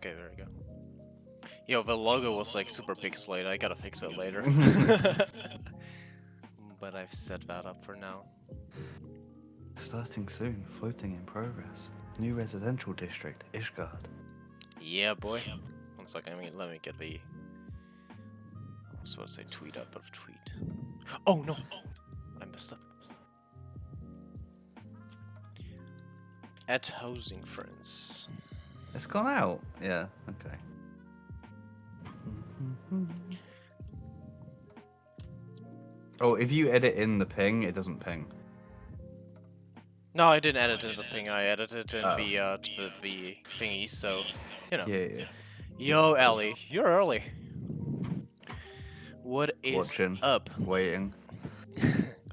Okay, there we go. Yo, the logo was like super pixelated. I gotta fix it later. But I've set that up for now. Starting soon, floating in progress. New residential district, Ishgard. Yeah, boy. One second, let me get the... I was supposed to say tweet up of tweet. Oh, no! I messed up. At Housing Friends. It's gone out? Yeah, okay. Oh, if you edit in the ping, it doesn't ping. No, I didn't edit in the ping, I edited in Oh. the thingy, so, you know. Yeah. Yo, Ellie, you're early. What is Watching, up? waiting.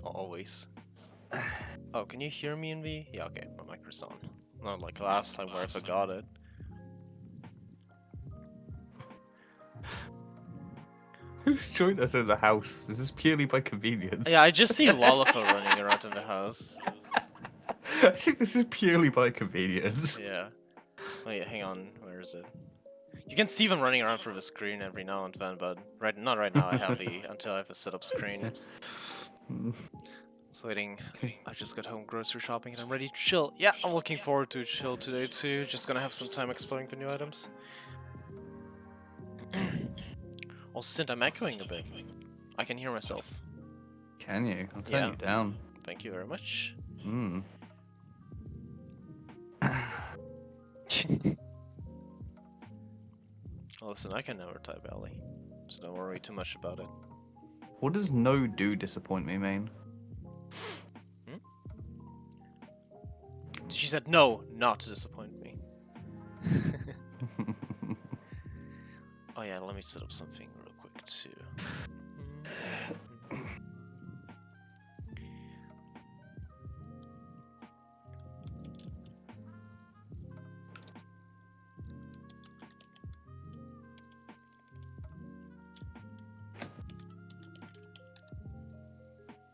Always. Oh, can you hear me in the... Yeah, okay, my mic's on. Not like last time where I forgot it. Who's joined us in the house? Is this purely by convenience? Yeah, I just see Lullafa running around in the house. I think this is purely by convenience. Yeah. Wait, hang on, where is it? You can see them running around through the screen every now and then, but not right now. I have until I have a setup screen. Just waiting. I just got home grocery shopping and I'm ready to chill. Yeah, I'm looking forward to chill today too. Just gonna have some time exploring the new items. Oh, Synt, I'm echoing a bit. I can hear myself. Can you? I'll turn you down. Thank you very much. Hmm. Listen, I can never type Ellie, so don't worry too much about it. What does no do disappoint me mean? She said no, not to disappoint me. Oh yeah, let me set up something real quick too.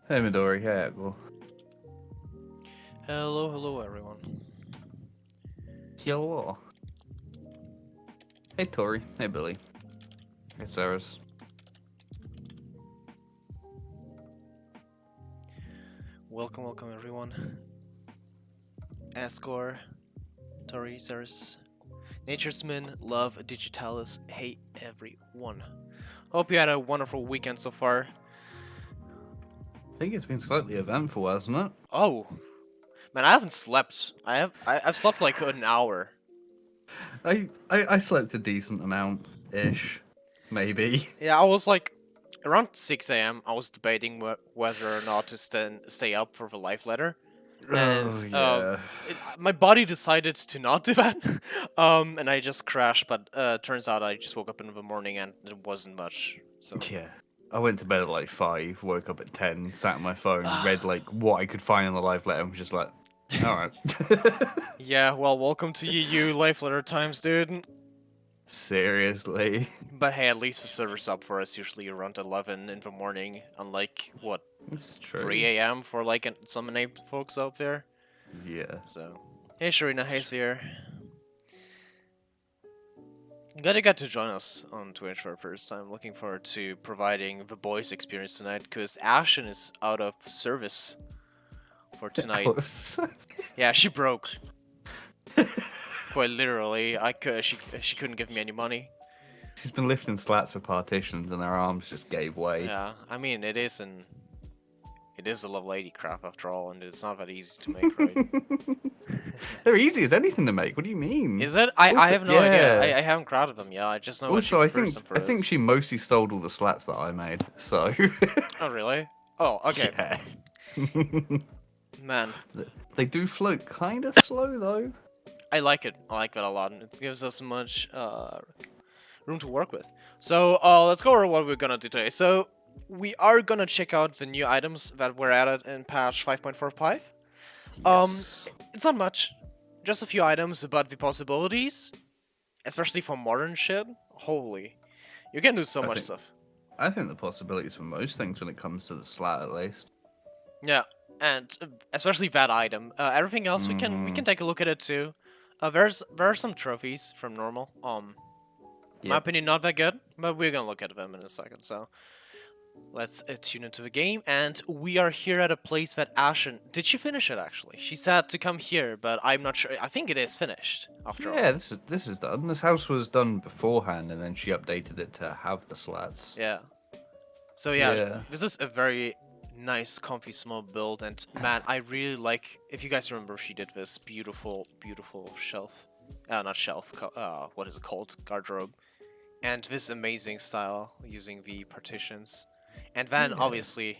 Hey Midori, hey Echo. Hello everyone. Hello. Hey Tori, hey Billy. Hey Saris. Welcome everyone. Ascor, Tori, Saris, Naturesman, Love, Digitalis, hey everyone. Hope you had a wonderful weekend so far. I think it's been slightly eventful, hasn't it? Oh, man, I haven't slept. I've slept like an hour. I slept a decent amount, ish, maybe. Yeah, I was like around 6 a.m. I was debating whether or not to stay up for the live letter, and my body decided to not do that. And I just crashed. But turns out I just woke up in the morning and it wasn't much. So Yeah. I went to bed at like 5, woke up at 10, sat on my phone, read like what I could find in the live letter, and was just like, alright. yeah, well, welcome to you live letter times, dude. Seriously. But hey, at least the server's up for us usually around 11 in the morning, unlike what, It's true. 3 a.m. for like some named folks out there. Yeah. So, hey Sharina, hey Sphere. Glad you got to join us on Twitch for the first time. Looking forward to providing the boys experience tonight, because Ashen is out of service for tonight. Yeah, she broke. Quite literally, she couldn't give me any money. She's been lifting slats for partitions and her arms just gave way. Yeah, I mean it is a love lady craft after all, and it's not that easy to make, right? They're easy as anything to make. What do you mean? Is it? I have no idea. I haven't crafted them. Yeah, I just know. Also, I think she mostly stole all the slats that I made. So. Oh really? Oh okay. Yeah. Man. They do float kind of slow though. I like it. I like that a lot. It gives us much room to work with. So let's go over what we're gonna do today. So we are gonna check out the new items that were added in patch 5.45. Yes. It's not much, just a few items, but the possibilities, especially for modern shit, holy, you can do so much stuff. I think the possibilities for most things when it comes to the slat, at least. Yeah, and especially that item. Everything else we can take a look at it too. There are some trophies from normal. In my Yep. opinion, not that good, but we're gonna look at them in a second. So let's tune into the game, and we are here at a place that Ashen. Did she finish it actually? She said to come here, but I'm not sure. I think it is finished after Yeah, all. this is done. This house was done beforehand, and then she updated it to have the slats. Yeah. So yeah, Yeah. this is a very nice, comfy, small build, and man, I really like. If you guys remember, she did this beautiful, beautiful shelf. Not shelf. What is it called? Garderobe. And this amazing style using the partitions. And then Yeah. obviously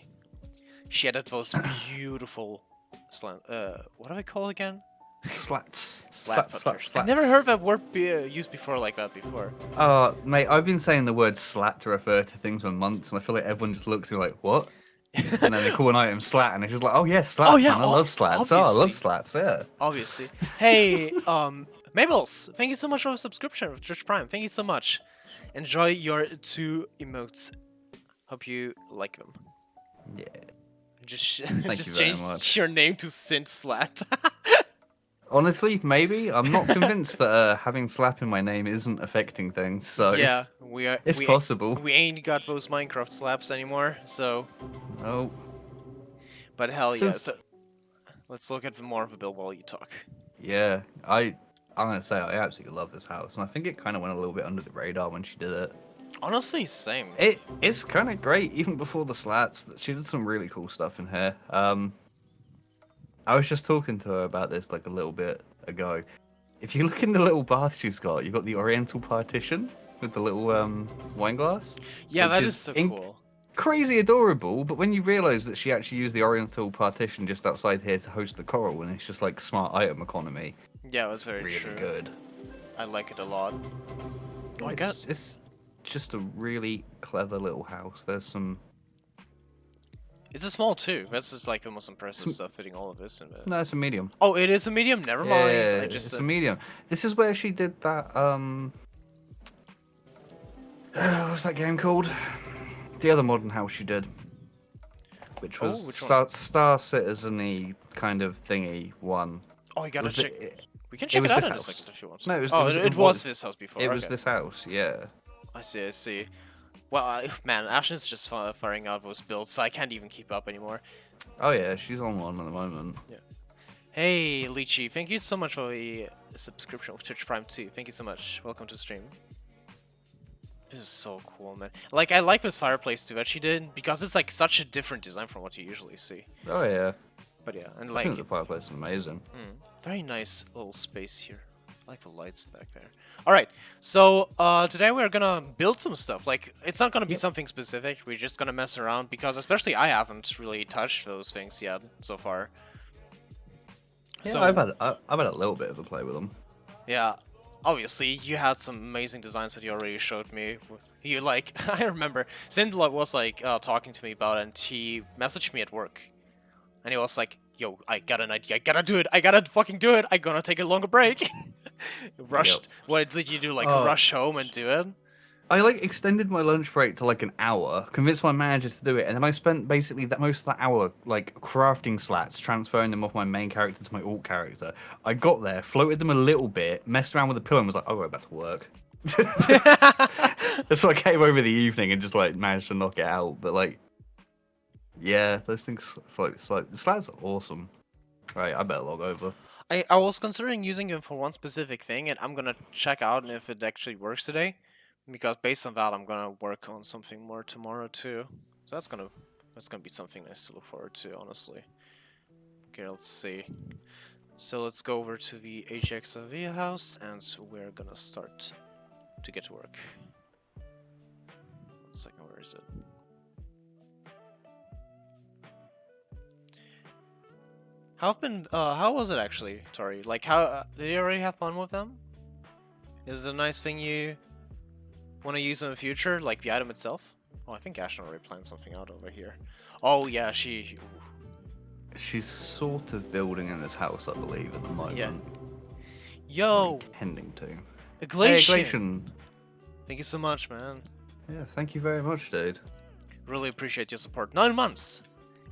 she added those beautiful slant. What do I call it again? Slats. Slat Slats. partitions. Slats. I never heard that word be used before like that before. Mate, I've been saying the word slat to refer to things for months, and I feel like everyone just looks at me like, what? And then they call an item slat, and it's just like, oh yeah, slats, Oh yeah, man, I love slats. Oh, I obviously. love slats, yeah. Obviously. Hey, Mabels, thank you so much for the subscription of Twitch Prime. Thank you so much. Enjoy your 2 emotes. Hope you like them. Yeah. Just Thank just you very change much. your name to Synt Slat. Honestly, maybe. I'm not convinced that having slap in my name isn't affecting things, so Yeah, it's possible. we ain't got those Minecraft slaps anymore, so Oh. but hell yeah. Since So let's look at more of a build while you talk. yeah, I'm gonna say I absolutely love this house, and I think it kind of went a little bit under the radar when she did it. Honestly, same. It's kind of great, even before the slats. She did some really cool stuff in here. I was just talking to her about this like a little bit ago. If you look in the little bath she's got, you've got the Oriental partition with the little wine glass. Yeah, which that is so cool. Crazy adorable, but when you realise that she actually used the Oriental partition just outside here to host the coral, and it's just like smart item economy, Yeah, that's very really true. good. I like it a lot. Oh my god. It's just a really clever little house. There's some. It's a small too. That's just like the most impressive stuff fitting all of this in it. No, it's a medium. Oh, it is a medium? Never mind. Yeah, I just it's a medium. This is where she did that. What's that game called? The other modern house she did, which was which one? Star Citizen-y kind of thingy one. Oh, you gotta Was check. it- We can it check was it out this in a house. second if you want. No, it was. Oh, it it was this house before. It was okay. this house. Yeah. I see, I see. Well, man, Ashen's just firing out those builds, so I can't even keep up anymore. Oh yeah, she's on one at the moment. Hey, Lychee, thank you so much for the subscription of Twitch Prime 2. Thank you so much. Welcome to stream. This is so cool, man. Like, I like this fireplace too that she did, because it's like such a different design from what you usually see. Oh yeah. But yeah, and I like, think the fireplace is amazing. very nice little space here. I like the lights back there. Alright, so today we're gonna build some stuff. Like, it's not gonna be something specific, we're just gonna mess around, because especially I haven't really touched those things yet so far. Yeah, So, I've had a little bit of a play with them. yeah, obviously you had some amazing designs that you already showed me. You like, I remember, Synt was like talking to me about it, and he messaged me at work. And he was like, yo, I got an idea, I gotta do it, I gotta fucking do it, I'm gonna take a longer break. Rushed. What did you do, like rush home and do it? I like extended my lunch break to like an hour, convinced my managers to do it, and then I spent basically most of that hour like crafting slats, transferring them off my main character to my alt character. I got there, floated them a little bit, messed around with the pillow, and was like, "Oh, we're about to work." So I came over the evening and just like managed to knock it out. But like, yeah, those things float. Like the slats are awesome. Right, I better log over. I was considering using them for one specific thing, and I'm gonna check out if it actually works today. Because based on that, I'm gonna work on something more tomorrow too. So that's gonna be something nice to look forward to, honestly. Okay, let's see. So let's go over to the HGXIV house, and we're gonna start to get to work. 1 second, where is it? How was it actually, Tori? Like, how did you already have fun with them? Is it a nice thing you want to use in the future, like the item itself? Oh, I think Ashen already planned something out over here. Oh yeah, she's sort of building in this house, I believe, at the moment. Yeah. Yo, Intending to. a glacier. Hey, Glacian. Thank you so much, man. Yeah, thank you very much, dude. Really appreciate your support. 9 months.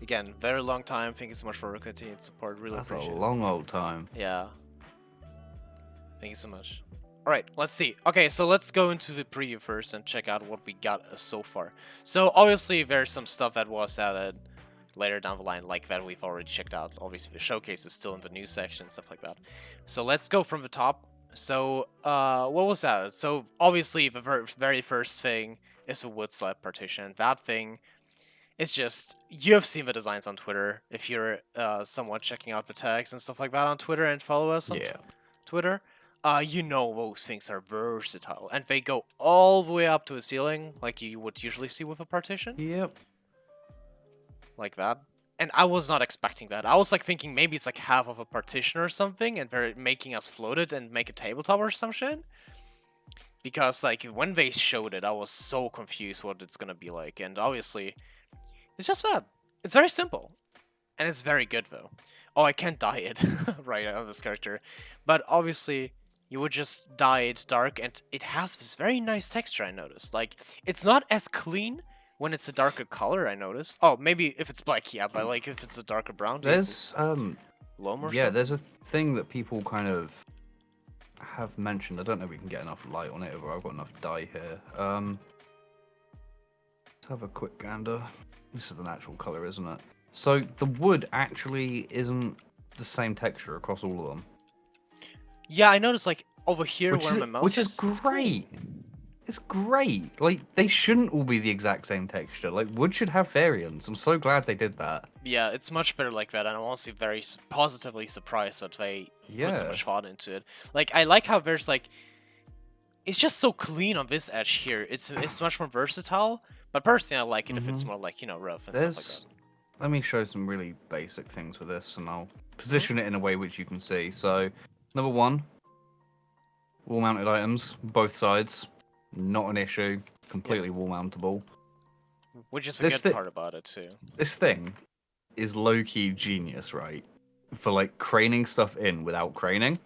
Again, very long time. Thank you so much for your continued support. Really That's a appreciate it. long old time. Yeah. Thank you so much. Alright, let's see. Okay, so let's go into the preview first and check out what we got so far. So obviously there's some stuff that was added later down the line, like that we've already checked out. Obviously the showcase is still in the news section and stuff like that. So let's go from the top. So, what was that? So obviously the very first thing is a Wooden Slat Partition. That thing is just, you have seen the designs on Twitter if you're somewhat checking out the tags and stuff like that on Twitter and follow us on Yeah. Twitter. You know those things are versatile, and they go all the way up to the ceiling, like you would usually see with a partition. Yep. Like that. And I was not expecting that. I was like thinking maybe it's like half of a partition or something, and they're making us float it and make a tabletop or some shit. Because like when they showed it, I was so confused what it's gonna be like, and obviously, it's just that. It's very simple. And it's very good though. Oh, I can't dye it right on this character. But obviously, you would just dye it dark, and it has this very nice texture, I noticed. Like, it's not as clean when it's a darker color, I noticed. Oh, maybe if it's black, yeah, but like if it's a darker brown, There's loam or yeah, something? there's a thing that people kind of have mentioned. I don't know if we can get enough light on it, or I've got enough dye here. Let's have a quick gander. This is the natural color, isn't it? So the wood actually isn't the same texture across all of them. Yeah, I noticed like over here where my mouse which is great. It's great. Like, they shouldn't all be the exact same texture. Like, wood should have variants. I'm so glad they did that. Yeah, it's much better like that, and I'm honestly very positively surprised that they put so much thought into it. Like, I like how there's like, it's just so clean on this edge here. It's much more versatile, but personally I like it if it's more like, you know, rough and stuff like that. Let me show some really basic things with this, and I'll position it in a way which you can see. So, number one, wall-mounted items, both sides. Not an issue. Completely wall-mountable. Which is a good part about it, too. This thing is low-key genius, right? For, like, craning stuff in without craning.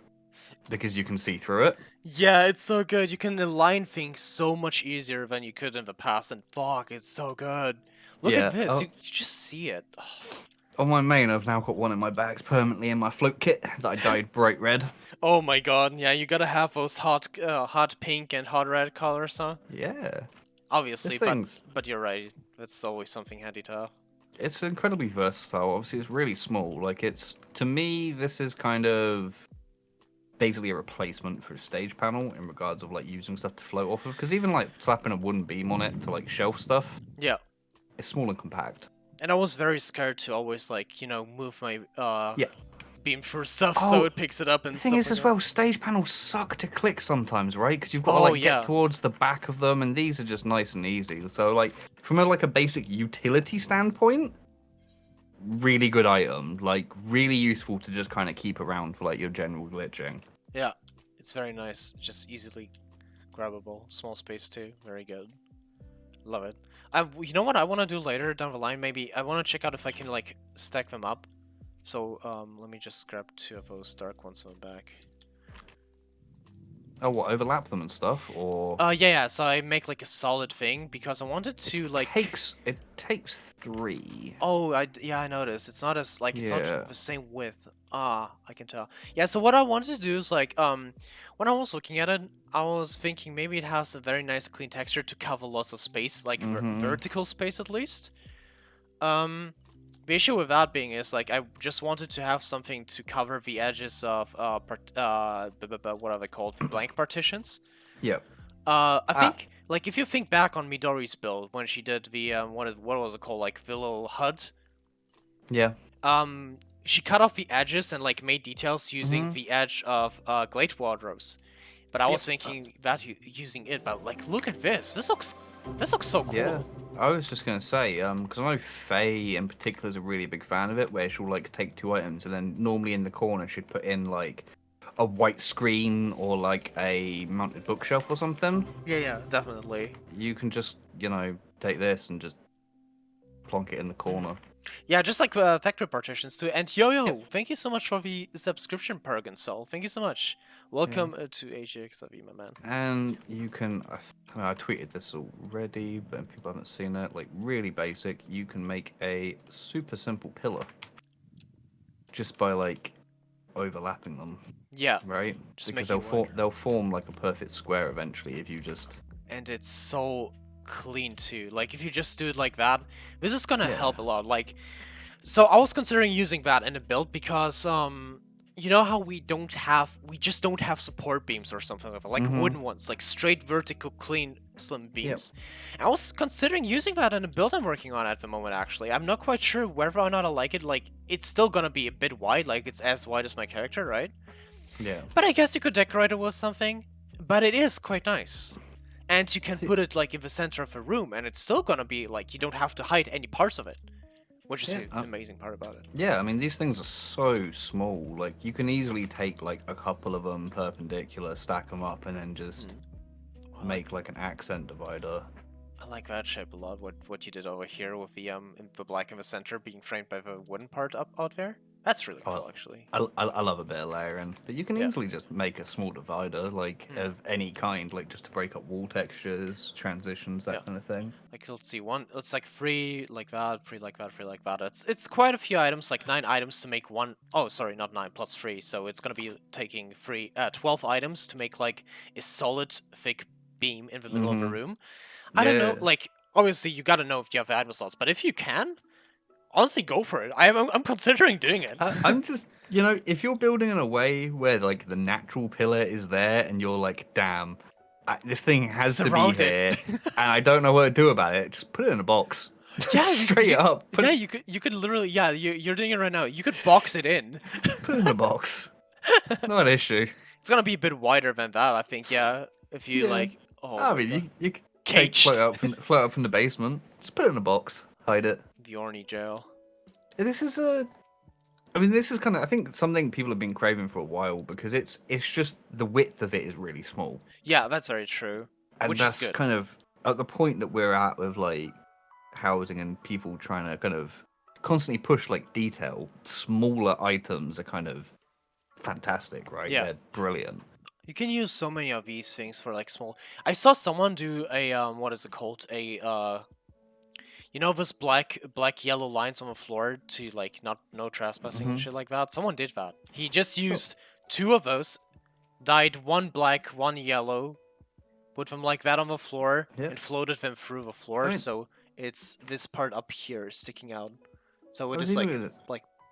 Because you can see through it. Yeah, it's so good. You can align things so much easier than you could in the past, and fuck, it's so good. Look at this. You just see it. On my main, I've now got one in my bags permanently in my float kit that I dyed bright red. Oh my god, yeah, you gotta have those hot pink and hot red colors, huh? Yeah. Obviously, but you're right. That's always something handy to have. It's incredibly versatile. Obviously, it's really small. Like, to me, this is kind of basically a replacement for a stage panel in regards of, like, using stuff to float off of. Because even, like, slapping a wooden beam on it to, like, shelf stuff. Yeah. It's small and compact. And I was very scared to always, like, you know, move my beam through stuff so it picks it up and stuff. The thing is, as well, stage panels suck to click sometimes, right? Because you've got to, like, get towards the back of them, and these are just nice and easy. So, like, from a basic utility standpoint, really good item. Like, really useful to just kind of keep around for, like, your general glitching. Yeah, it's very nice. Just easily grabbable. Small space, too. Very good. Love it. You know what I want to do later down the line? Maybe I want to check out if I can, like, stack them up. So, let me just grab 2 of those dark ones on the back. Oh, what, overlap them and stuff, or? Yeah, so I make, like, a solid thing, because I wanted to, like... It takes 3. Oh, yeah, I noticed. It's not as, like, it's not the same width. Ah, I can tell. Yeah, so what I wanted to do is, like, when I was looking at it, I was thinking maybe it has a very nice clean texture to cover lots of space, like, vertical space at least. The issue with that being is, like, I just wanted to have something to cover the edges of, what are they called? Blank partitions. Yep. I think, like, if you think back on Midori's build, when she did the, what was it called? Like, the little HUD? Yeah. She cut off the edges and, like, made details using the edge of, Glade Wardrobes. But I was thinking that using it, but, like, look at this. This looks so cool. Yeah. I was just gonna say, because I know Faye in particular is a really big fan of it, where she'll like take 2 items and then normally in the corner she'd put in like a white screen or like a mounted bookshelf or something. Yeah, definitely. You can just, you know, take this and just plonk it in the corner. Yeah, just like factory partitions too. And Yo-Yo, thank you so much for the subscription perk and so. Thank you so much. Welcome to HGXIV, my man. And you can, I tweeted this already, but people haven't seen it. Like, really basic. You can make a super simple pillar just by, like, overlapping them, Yeah, right? just Because making one. they'll form like a perfect square eventually if you just. And it's so clean too. Like if you just do it like that, this is gonna Yeah. help a lot. Like, so I was considering using that in a build because you know how we just don't have support beams or something like that, like Mhm. wooden ones, like straight vertical clean slim Yep. beams. I was considering using that in a build I'm working on at the moment. Actually, I'm not quite sure whether or not I like it. Like it's still gonna be a bit wide, like it's as wide as my character, right? Yeah. But I guess you could decorate it with something. But it is quite nice. And you can put it like in the center of a room and it's still gonna be like you don't have to hide any parts of it. Which is Yeah. the amazing part about it. Yeah, I mean these things are so small. Like you can easily take like a couple of them perpendicular, stack them up, and then just make like an accent divider. I like that shape a lot. What you did over here with the black in the center being framed by the wooden part up out there. That's really cool, Oh, actually. I love a bit of layering, but you can Yeah. easily just make a small divider like of any kind, like just to break up wall textures, transitions, that Yeah. kind of thing. Like let's see, it's like 3 like that, 3 like that, 3 like that. It's quite a few items, like 9 items to make one. Oh, sorry, not 9 plus 3. So it's gonna be taking 12 items to make like a solid thick beam in the middle of a room. I don't know, Yeah. like obviously you gotta know if you have the item slots, but if you can, honestly go for it. I'm considering doing it. I'm just, you know, if you're building in a way where like the natural pillar is there and you're like, damn, this thing has to be Surrounded. here, and I don't know what to do about it, just put it in a box. Yeah, Straight up. Yeah, you could literally, yeah, you're doing it right now. You could box it in. Put it in a box. Not an issue. It's gonna be a bit wider than that, I think. Yeah, if you Yeah. like. Oh I my mean, god. you could Caged. float up from the basement. Just put it in a box. Hide it. Bjorny jail. This is a. I mean, this is kind of. I think something people have been craving for a while because it's just the width of it is really small, Yeah, that's very true. and Which that's is good. kind of at the point that we're at with like housing and people trying to kind of constantly push like detail. Smaller items are kind of fantastic, right? Yeah. They're brilliant. You can use so many of these things for like small. I saw someone do a what is it called? You know those black yellow lines on the floor to like not no trespassing and shit like that? Someone did that. He just used 2 of those, dyed 1 black, 1 yellow, put them like that on the floor, Yep. and floated them through the floor, I mean- so it's this part up here sticking out. So it I was is like even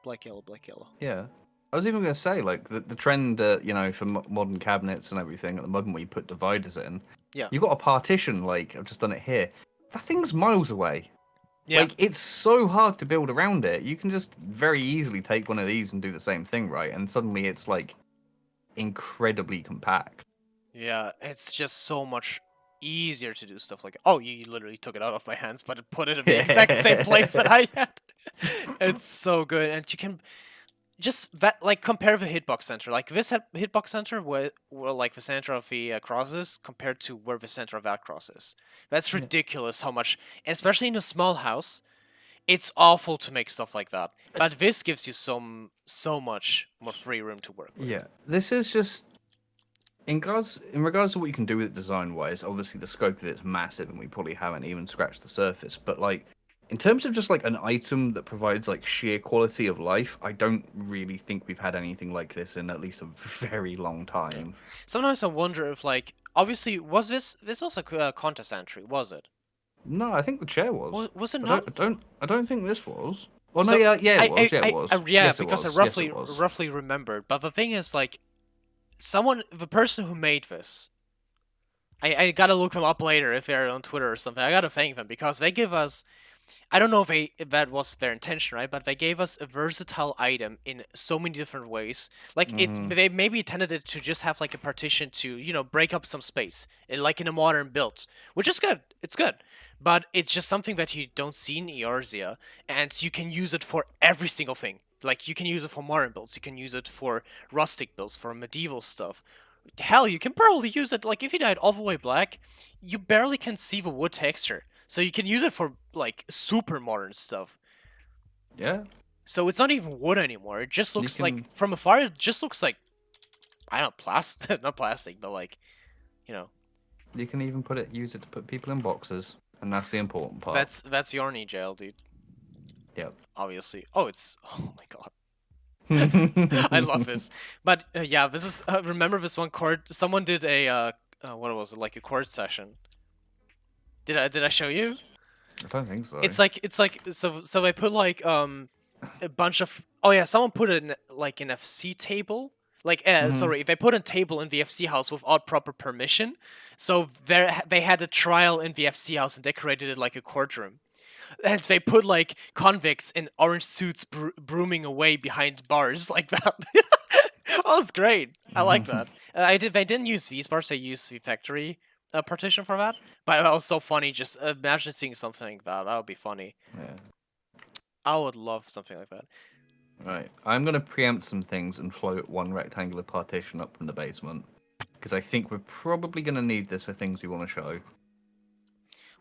black yellow, black yellow. Yeah. I was even going to say, like, the trend, you know, for modern cabinets and everything at the moment where you put dividers in, Yeah. you've got a partition, like, I've just done it here. That thing's miles away. Yeah. Like, it's so hard to build around it. You can just very easily take one of these and do the same thing, right? And suddenly it's, like, incredibly compact. Yeah, it's just so much easier to do stuff like. Oh, you literally took it out of my hands, but it put it in the exact same place that I had. It's so good, and you can just like compare the hitbox center. Like this hitbox center, where like the center of the cross is compared to where the center of that cross is. That's ridiculous how much, especially in a small house. It's awful to make stuff like that, but this gives you so much more free room to work with. Yeah, this is just in regards to what you can do with it design wise. Obviously, the scope of it's massive, and we probably haven't even scratched the surface. But like, in terms of just like an item that provides like sheer quality of life, I don't really think we've had anything like this in at least a very long time. Sometimes I wonder if like, obviously, was this was a contest entry? Was it? No, I think the chair was. Was it I not? don't think this was. Well, So, no, yeah, it was. Yeah, it was. Yeah, Yes, it because I was. Yes, it was. roughly remembered. But the thing is, like, the person who made this, I gotta look them up later if they're on Twitter or something. I gotta thank them because they give us. I don't know if that was their intention, right? But they gave us a versatile item in so many different ways. Like they maybe intended it to just have like a partition to break up some space, like in a modern build, which is good. It's good, but it's just something that you don't see in Eorzea, and you can use it for every single thing. Like you can use it for modern builds, you can use it for rustic builds, for medieval stuff. Hell, you can probably use it like if you dyed all the way black, you barely can see the wood texture. So you can use it for like super modern stuff. Yeah. So it's not even wood anymore. It just looks can- like from afar. It just looks like I don't know, plastic, not plastic, but like You can even use it to put people in boxes, and that's the important part. that's Yorny jail, dude. Yep. Obviously. Oh, oh my god. I love this. But yeah, this is remember this one chord? Someone did a what was it, like a chord session? Did I show you? I don't think so. It's like so I put like a bunch of, oh yeah, someone put in like an FC table. Like sorry, if I put a table in the FC house without proper permission, so they had a trial in the FC house and decorated it like a courtroom. And they put like convicts in orange suits brooming away behind bars like that. That was great. I like that. They didn't use these bars. They used the factory partition for that. But it was so funny. Just imagine seeing something like that. That would be funny. Yeah. I would love something like that. Right. I'm gonna preempt some things and float one rectangular partition up from the basement because I think we're probably gonna need this for things we want to show.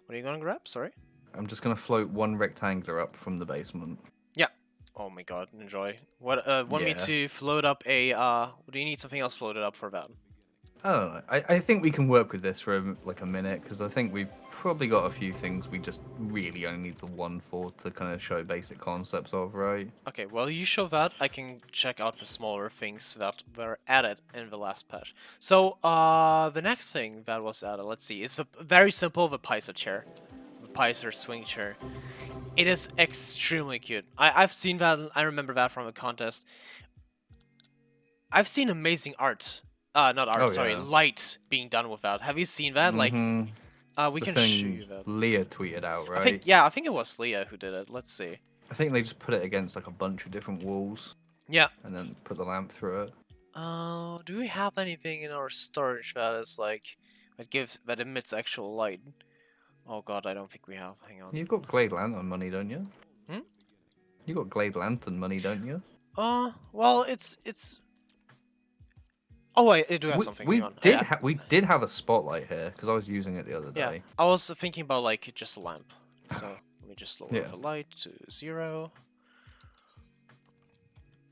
What are you gonna grab? Sorry. I'm just gonna float one rectangular up from the basement. Yeah. Oh my god, enjoy. What want me Yeah. to float up a do you need something else floated up for that? I don't know. I think we can work with this for like a minute because I think we've probably got a few things we just really only need the one for to kind of show basic concepts of, right? Okay, well you show that, I can check out the smaller things that were added in the last patch. So the next thing that was added, let's see, is very simple, the Pisa chair. The Pisa swing chair. It is extremely cute. I've seen that, I remember that from a contest. I've seen amazing art. Not art, sorry, yeah. light being done with that. Have you seen that? Like, we The can thing show you that. Leah tweeted out, right? I think it was Leah who did it. Let's see. I think they just put it against like a bunch of different walls. Yeah. And then put the lamp through it. Do we have anything in our storage that is like that emits actual light? Oh god, I don't think we have. Hang on. You've got Glade Lantern money, don't you? Hmm? You got Glade Lantern money, don't you? Well, it's. Oh wait, I do have something. We Hang on. did we did have a spotlight here because I was using it the other Yeah, day. I was thinking about like just a lamp. So let me just lower Yeah. the light to 0.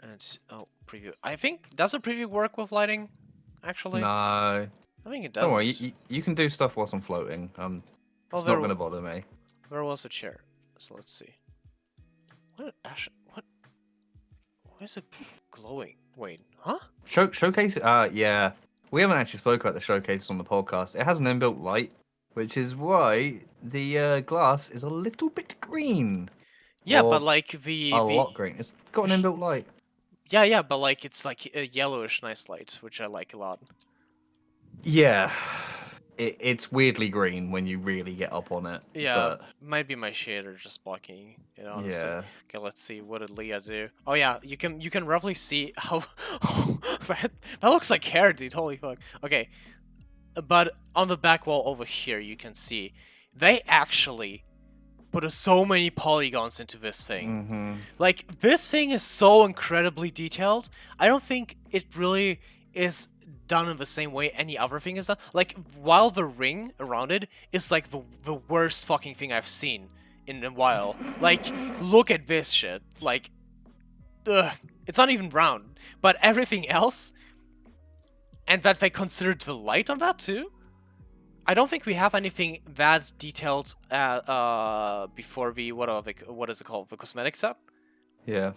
And oh, preview. I think does a preview work with lighting? Actually, No. I think it does. Don't worry, you can do stuff whilst I'm floating. It's not gonna bother me. Where was the chair? So let's see. What Ash? What? Why is it glowing? Wait, huh? Showcase. Yeah. We haven't actually spoke about the showcases on the podcast. It has an inbuilt light, which is why the glass is a little bit green. Yeah, Or but like a lot green. It's got an inbuilt light. Yeah, but like it's like a yellowish nice light, which I like a lot. Yeah. It's weirdly green when you really get up on it. Yeah, But might be my shader just blocking it, honestly. yeah. Okay, let's see. What did Leah do? Oh yeah, you can roughly see how that looks like hair, dude. Holy fuck. Okay, but on the back wall over here, you can see they actually put so many polygons into this thing. Like this thing is so incredibly detailed. I don't think it really is done in the same way any other thing is done. Like, while the ring around it is like the worst fucking thing I've seen in a while. Like, look at this shit. Like, ugh, it's not even round. But everything else, and that they considered the light on that too. I don't think we have anything that detailed before the what is it called, the cosmetic set. Yeah.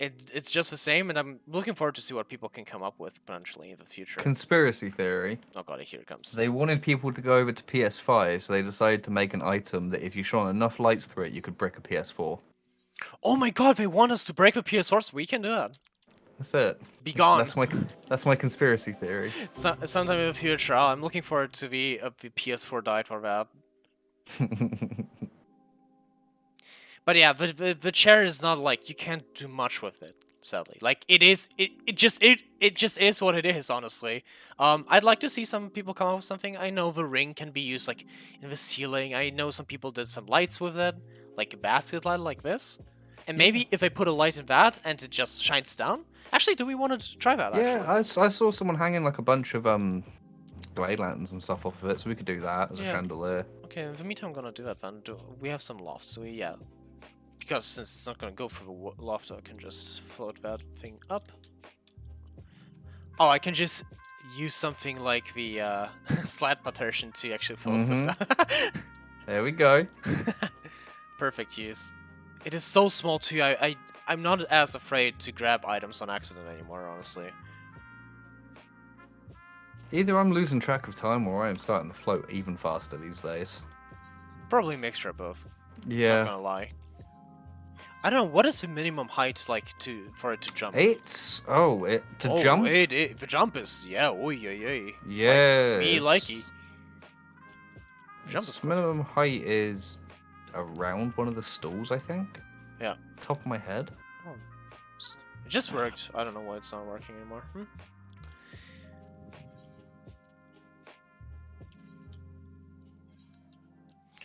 It's just the same, and I'm looking forward to see what people can come up with potentially in the future. Conspiracy theory. Oh god, here it comes. They wanted people to go over to PS5, so they decided to make an item that if you shone enough lights through it, you could brick a PS4. Oh my god, they want us to break the PS4, so we can do that. That's it. Be gone. That's my conspiracy theory. Sometime in the future, I'm looking forward to the PS4 died for that. But yeah, the chair is not like you can't do much with it, sadly. Like it just is what it is, honestly. I'd like to see some people come up with something. I know the ring can be used like in the ceiling. I know some people did some lights with it, like a basket light like this. And maybe if I put a light in that and it just shines down. Actually, do we want to try that? Yeah, actually? I saw someone hanging like a bunch of glade lanterns and stuff off of it, so we could do that as a chandelier. Okay, in the meantime, I'm gonna do that then. We have some loft, so yeah. Because since it's not gonna go for the loft, I can just float that thing up. Oh, I can just use something like the slat partition to actually float something. There we go. Perfect use. It is so small too. I'm not as afraid to grab items on accident anymore, honestly. Either I'm losing track of time or I am starting to float even faster these days. Probably a mixture of both. Yeah. Not gonna lie. I don't know, what is the minimum height like for it to jump? It's to jump. The jump is oi. Yeah. Me likey. Jump is minimum height is around one of the stalls, I think. Yeah. Top of my head. Oh, it just worked. I don't know why it's not working anymore.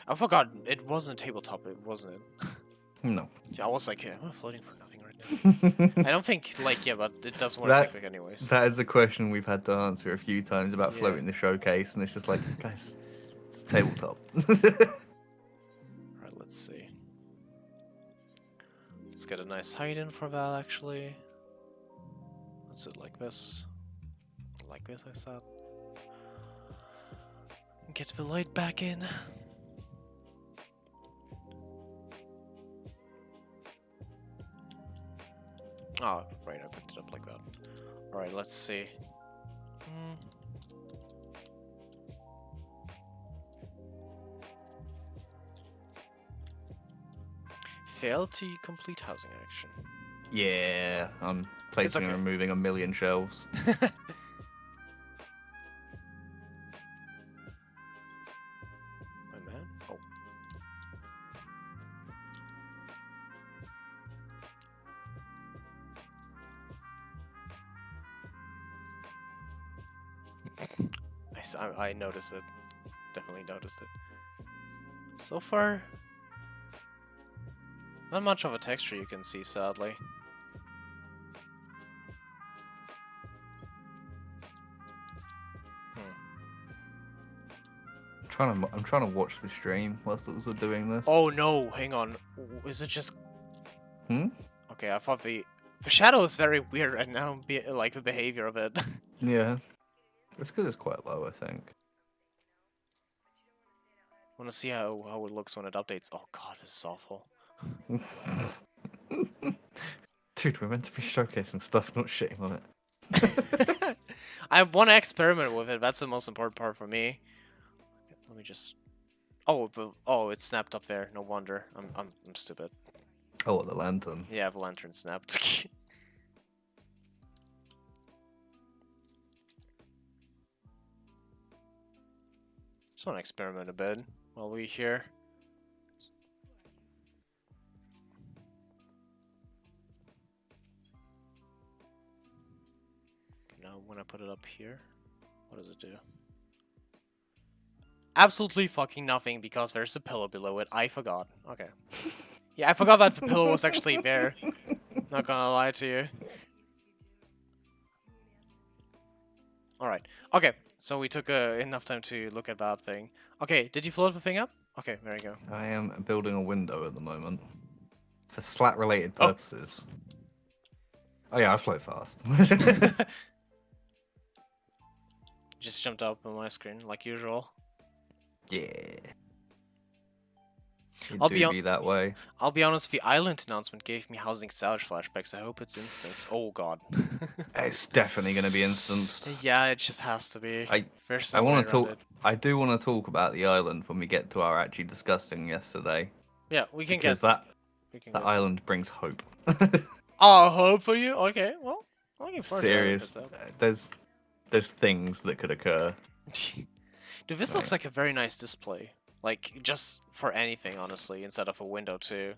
I forgot it wasn't tabletop, it wasn't it? No. Yeah, I was like, I'm floating for nothing right now. I don't think, like, yeah, but it doesn't work like that anyways. That is a question we've had to answer a few times about Yeah. floating the showcase, and it's just like, guys, it's tabletop. Alright, let's see. Let's get a nice height in for that, actually. Let's do it like this. Like this, I said. Get the light back in. Oh, right, I picked it up like that. Alright, let's see. Failed to complete housing action. Yeah, I'm placing and removing 1 million shelves. Wait, man. Oh. I noticed it. Definitely noticed it. So far, not much of a texture you can see, sadly. I'm trying to watch the stream whilst also doing this. Oh no, hang on. Is it just... Hmm? Okay, I thought the shadow is very weird right now, like the behavior of it. Yeah. It's because it's quite low, I think. Want to see how it looks when it updates. Oh god, this is awful. Dude, we're meant to be showcasing stuff, not shitting on it. I want to experiment with it. That's the most important part for me. Let me just... Oh, it snapped up there. No wonder. I'm stupid. Oh, the lantern. Yeah, the lantern snapped. Just want to experiment a bit while we're here. Now when I put it up here, what does it do? Absolutely fucking nothing because there's a pillow below it. I forgot. Okay. Yeah, I forgot that the pillow was actually there. Not gonna lie to you. Alright. Okay, so we took enough time to look at that thing. Okay, did you float the thing up? Okay, there you go. I am building a window at the moment. For slat-related purposes. Oh yeah, I float fast. Just jumped up on my screen, like usual. Yeah. I'll be that way. I'll be honest, the island announcement gave me housing salvage flashbacks. I hope it's instanced. Oh god. It's definitely going to be instanced. Yeah, it just has to be. I want to talk. I do want to talk about the island when we get to our actually discussing yesterday. Yeah, we can because get that island brings hope. Oh, hope for you? Okay, well, I'm looking forward Serious. to it. There's things that could occur. Dude, this looks like a very nice display. Like, just for anything, honestly, instead of a window, too.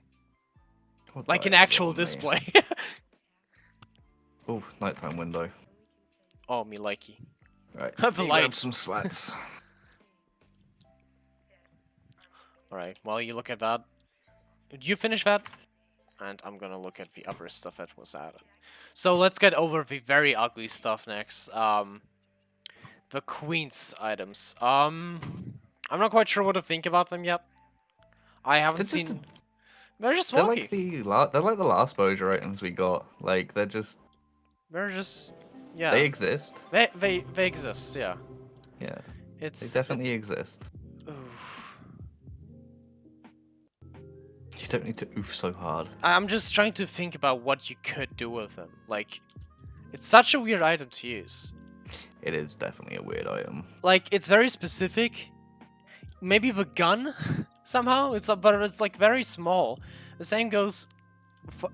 Like an actual display. Oh, nighttime window. Oh, me likey. Right, Have the light. grab some slats. Alright, while you look at that, did you finish that? And I'm gonna look at the other stuff that was added. So let's get over the very ugly stuff next. The Queen's items. I'm not quite sure what to think about them yet. I haven't seen... They're just wonky. They're like the last Boja items we got. Like, they're just... They're just... Yeah. They exist. They exist, yeah. Yeah. They definitely exist. Oof. You don't need to oof so hard. I'm just trying to think about what you could do with them. Like, it's such a weird item to use. It is definitely a weird item. Like, it's very specific. Maybe the gun, somehow? But it's, like, very small. The same goes...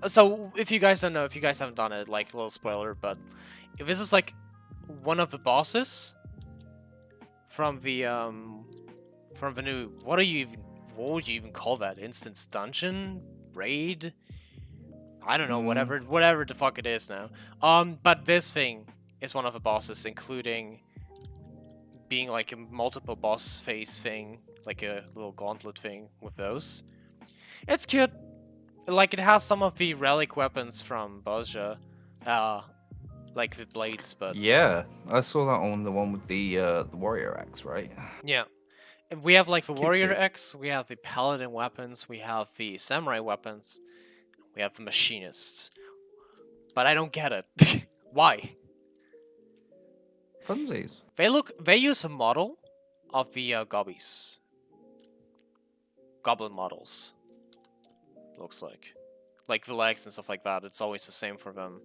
So, if you guys don't know, if you guys haven't done it, like, a little spoiler, but... If this is, like, one of the bosses... From the new... What would you even call that? Instance dungeon? Raid? I don't know, whatever the fuck it is now. But this thing is one of the bosses, including being like a multiple boss phase thing, like a little gauntlet thing with those. It's cute. Like, it has some of the relic weapons from Bozja, like the blades, but... Yeah, I saw that on the one with the warrior axe, right? Yeah. We have, like, the Cute warrior bit. axe, we have the paladin weapons, we have the samurai weapons, we have the machinists. But I don't get it. Why? Funsies. They use a model of the gobbies. Goblin models. Looks like. Like the legs and stuff like that, it's always the same for them.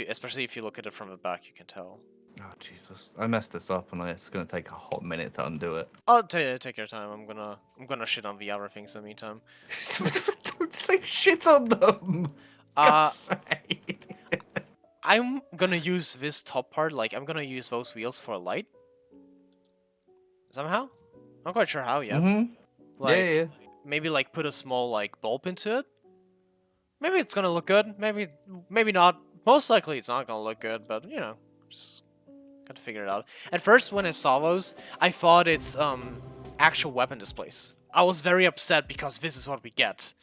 Especially if you look at it from the back, you can tell. Oh Jesus! I messed this up, and it's gonna take a hot minute to undo it. Oh, take your time. I'm gonna shit on the other things in the meantime. Don't say shit on them. God's sake. I'm gonna use this top part. Like, I'm gonna use those wheels for a light. Somehow, I'm not quite sure how yet. Like, yeah. Maybe like put a small like bulb into it. Maybe it's gonna look good. Maybe not. Most likely it's not gonna look good. But you know, just got to figure it out. At first, when I saw those, I thought it's actual weapon displays. I was very upset because this is what we get.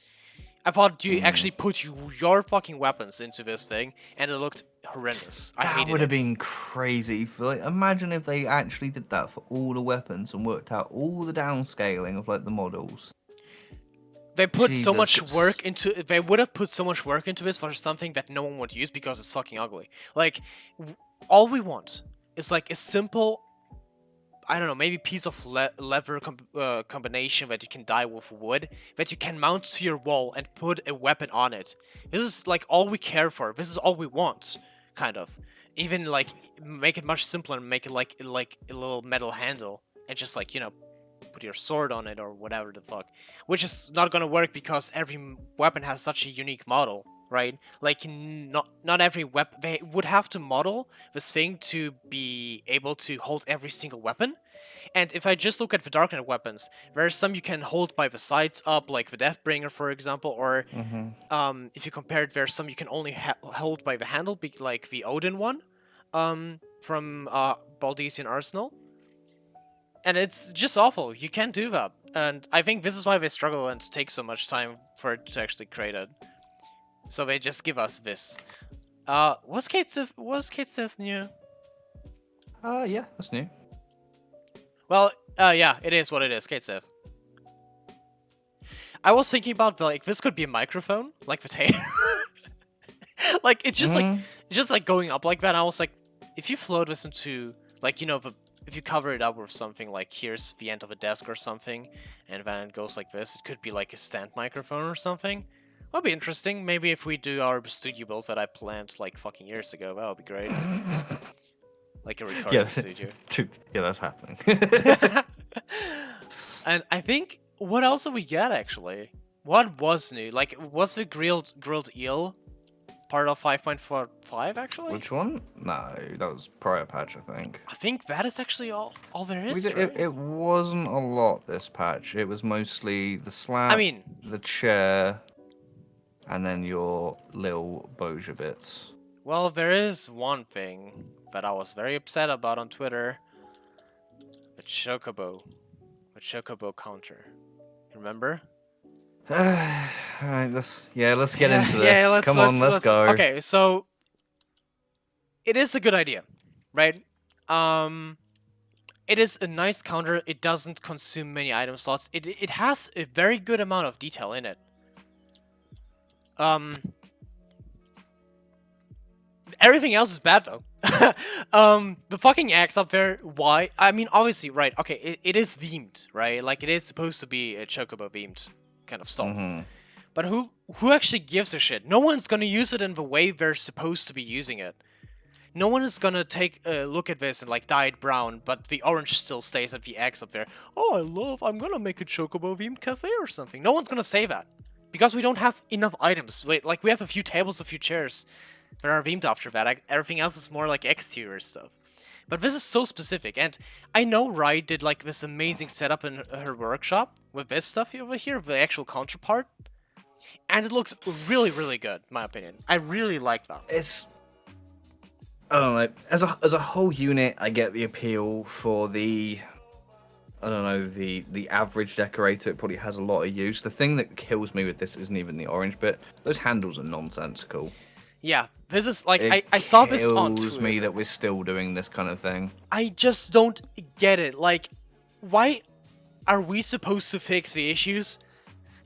I thought you actually put your fucking weapons into this thing, and it looked horrendous. I hated it. That would have been crazy. Like, imagine if they actually did that for all the weapons and worked out all the downscaling of like the models. They put so much work into. They would have put so much work into this for something that no one would use because it's fucking ugly. Like, all we want is like a simple, I don't know, maybe piece of leather combination that you can dye with wood, that you can mount to your wall and put a weapon on it. This is like all we care for. This is all we want, kind of. Even like make it much simpler and make it like a little metal handle and just like, you know, put your sword on it or whatever the fuck. Which is not gonna work because every weapon has such a unique model. Right? Like, not every weapon... They would have to model this thing to be able to hold every single weapon. And if I just look at the Darknet weapons, there are some you can hold by the sides up, like the Deathbringer, for example, or if you compare it, there are some you can only hold by the handle, like the Odin one from Baldesian Arsenal. And it's just awful. You can't do that. And I think this is why they struggle and take so much time for it to actually create it. So they just give us this. Was Kate Sith new? Yeah, that's new. Well, yeah, it is what it is, Kate Sith. I was thinking about like this could be a microphone, like the tail. Like it's just like going up like that. And I was like, if you float this into like, you know, if you cover it up with something like here's the end of a desk or something, and then it goes like this, it could be like a stand microphone or something. That'll be interesting. Maybe if we do our studio build that I planned like fucking years ago, that would be great. Like a recording studio. Yeah, that's happening. And I think, what else did we get actually? What was new? Like, was the grilled eel part of 5.45 actually? Which one? No, that was prior patch, I think. I think that is actually all there is, right? It wasn't a lot this patch. It was mostly the slab, I mean, the chair, and then your little Bozja bits. Well, there is one thing that I was very upset about on Twitter. The Chocobo. The Chocobo counter. Remember? Alright, let's get into this. Yeah, Come on, let's go. Okay, so it is a good idea, right? It is a nice counter. It doesn't consume many item slots. It has a very good amount of detail in it. Everything else is bad though. The fucking axe up there, why? I mean, obviously, right, okay, it is themed, right? Like, it is supposed to be a Chocobo themed kind of stall. Mm-hmm. But who actually gives a shit? No one's gonna use it in the way they're supposed to be using it. No one is gonna take a look at this and like dye it brown, but the orange still stays at the X up there. Oh, I'm gonna make a chocobo themed cafe or something. No one's gonna say that. Because we don't have enough items. Wait, like we have a few tables, a few chairs that are themed after that. Everything else is more like exterior stuff. But this is so specific, and I know Rai did like this amazing setup in her workshop with this stuff over here, the actual counterpart. And it looks really, really good, in my opinion. I really like that. It's, I don't know, as a whole unit, I get the appeal for the, I don't know, the average decorator. It probably has a lot of use. The thing that kills me with this isn't even the orange bit. Those handles are nonsensical. Yeah, this is like, I saw this on Twitter. It kills me that we're still doing this kind of thing. I just don't get it. Like, why are we supposed to fix the issues